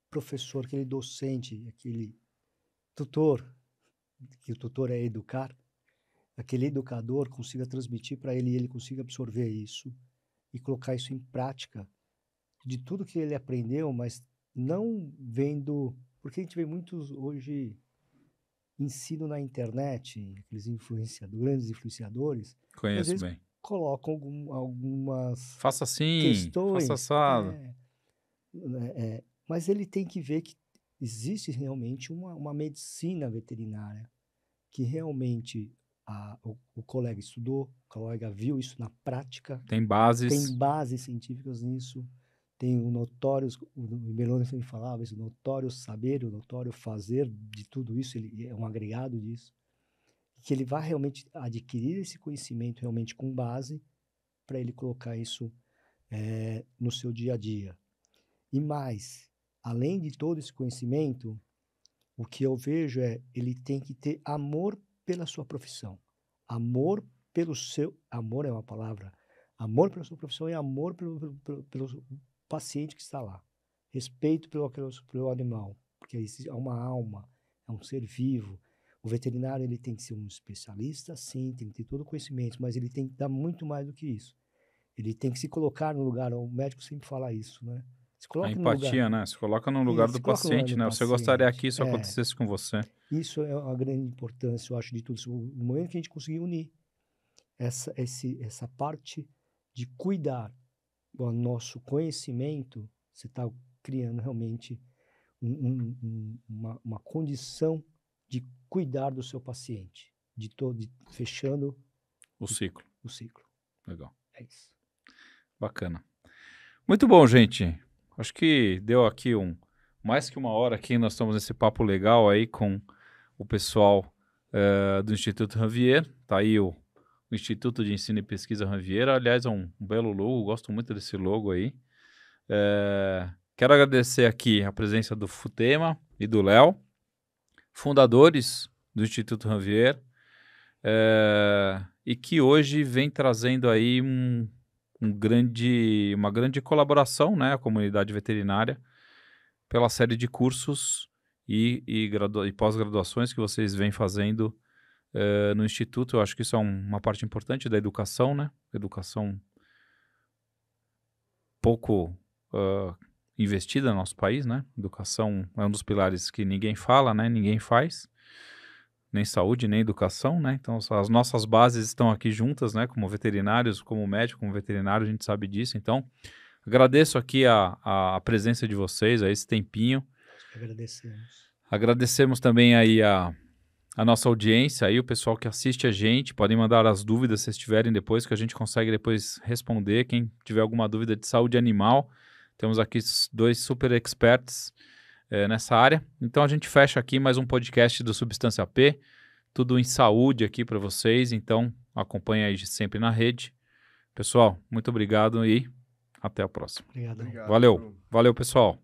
professor, aquele docente, aquele tutor, que o tutor é educar, aquele educador consiga transmitir para ele e ele consiga absorver isso e colocar isso em prática de tudo que ele aprendeu, mas não vendo... Porque a gente vê muitos hoje ensino na internet, aqueles grandes influenciadores, Conheço às vezes bem. colocam algumas Faça assim, questões, faça assado. mas ele tem que ver que existe realmente uma medicina veterinária, que realmente o colega estudou, o colega viu isso na prática, Tem bases. tem bases científicas nisso, tem o notório, o Meloni sempre falava isso, o notório saber, o notório fazer de tudo isso, ele é um agregado disso, que ele vai realmente adquirir esse conhecimento realmente com base para ele colocar isso no seu dia a dia. E mais, além de todo esse conhecimento, o que eu vejo ele tem que ter amor pela sua profissão. Amor pelo seu... Amor é uma palavra. Amor pela sua profissão e amor pelo paciente que está lá. Respeito pelo animal, porque é uma alma, é um ser vivo. O veterinário ele tem que ser um especialista, sim, tem que ter todo o conhecimento, mas ele tem que dar muito mais do que isso. Ele tem que se colocar no lugar, o médico sempre fala isso, né? Se A empatia, no lugar, né? Se coloca no lugar do paciente, né? Você paciente. gostaria que isso acontecesse com você. Isso é uma grande importância, eu acho, de tudo. No momento que a gente conseguir unir essa parte de cuidar do nosso conhecimento, você está criando realmente uma condição de cuidar do seu paciente, fechando o ciclo. O ciclo. Legal. É isso. Bacana. Muito bom, gente. Acho que deu aqui mais que uma hora aqui, nós estamos nesse papo legal aí com o pessoal do Instituto Ranvier. Tá aí o Instituto de Ensino e Pesquisa Ranvier. Aliás, é um belo logo, gosto muito desse logo aí. Quero agradecer aqui a presença do Futema e do Léo, fundadores do Instituto Ranvier, e que hoje vem trazendo aí uma grande colaboração, né, à comunidade veterinária pela série de cursos e pós-graduações que vocês vêm fazendo no Instituto. Eu acho que isso é uma parte importante da educação, né? Educação pouco investida no nosso país, né? Educação é um dos pilares que ninguém fala, né? Ninguém faz. Nem saúde, nem educação, né? Então, as nossas bases estão aqui juntas, né? Como veterinários, como médico, como veterinário, a gente sabe disso. Então, agradeço aqui a presença de vocês, a esse tempinho. Agradecemos. Agradecemos também aí a nossa audiência, aí o pessoal que assiste a gente. Podem mandar as dúvidas se tiverem depois, que a gente consegue depois responder. Quem tiver alguma dúvida de saúde animal, temos aqui 2 super experts nessa área. Então a gente fecha aqui mais um podcast do Substância P, tudo em saúde aqui para vocês, então acompanha aí sempre na rede. Pessoal, muito obrigado e até a próxima. Obrigado. Valeu pessoal.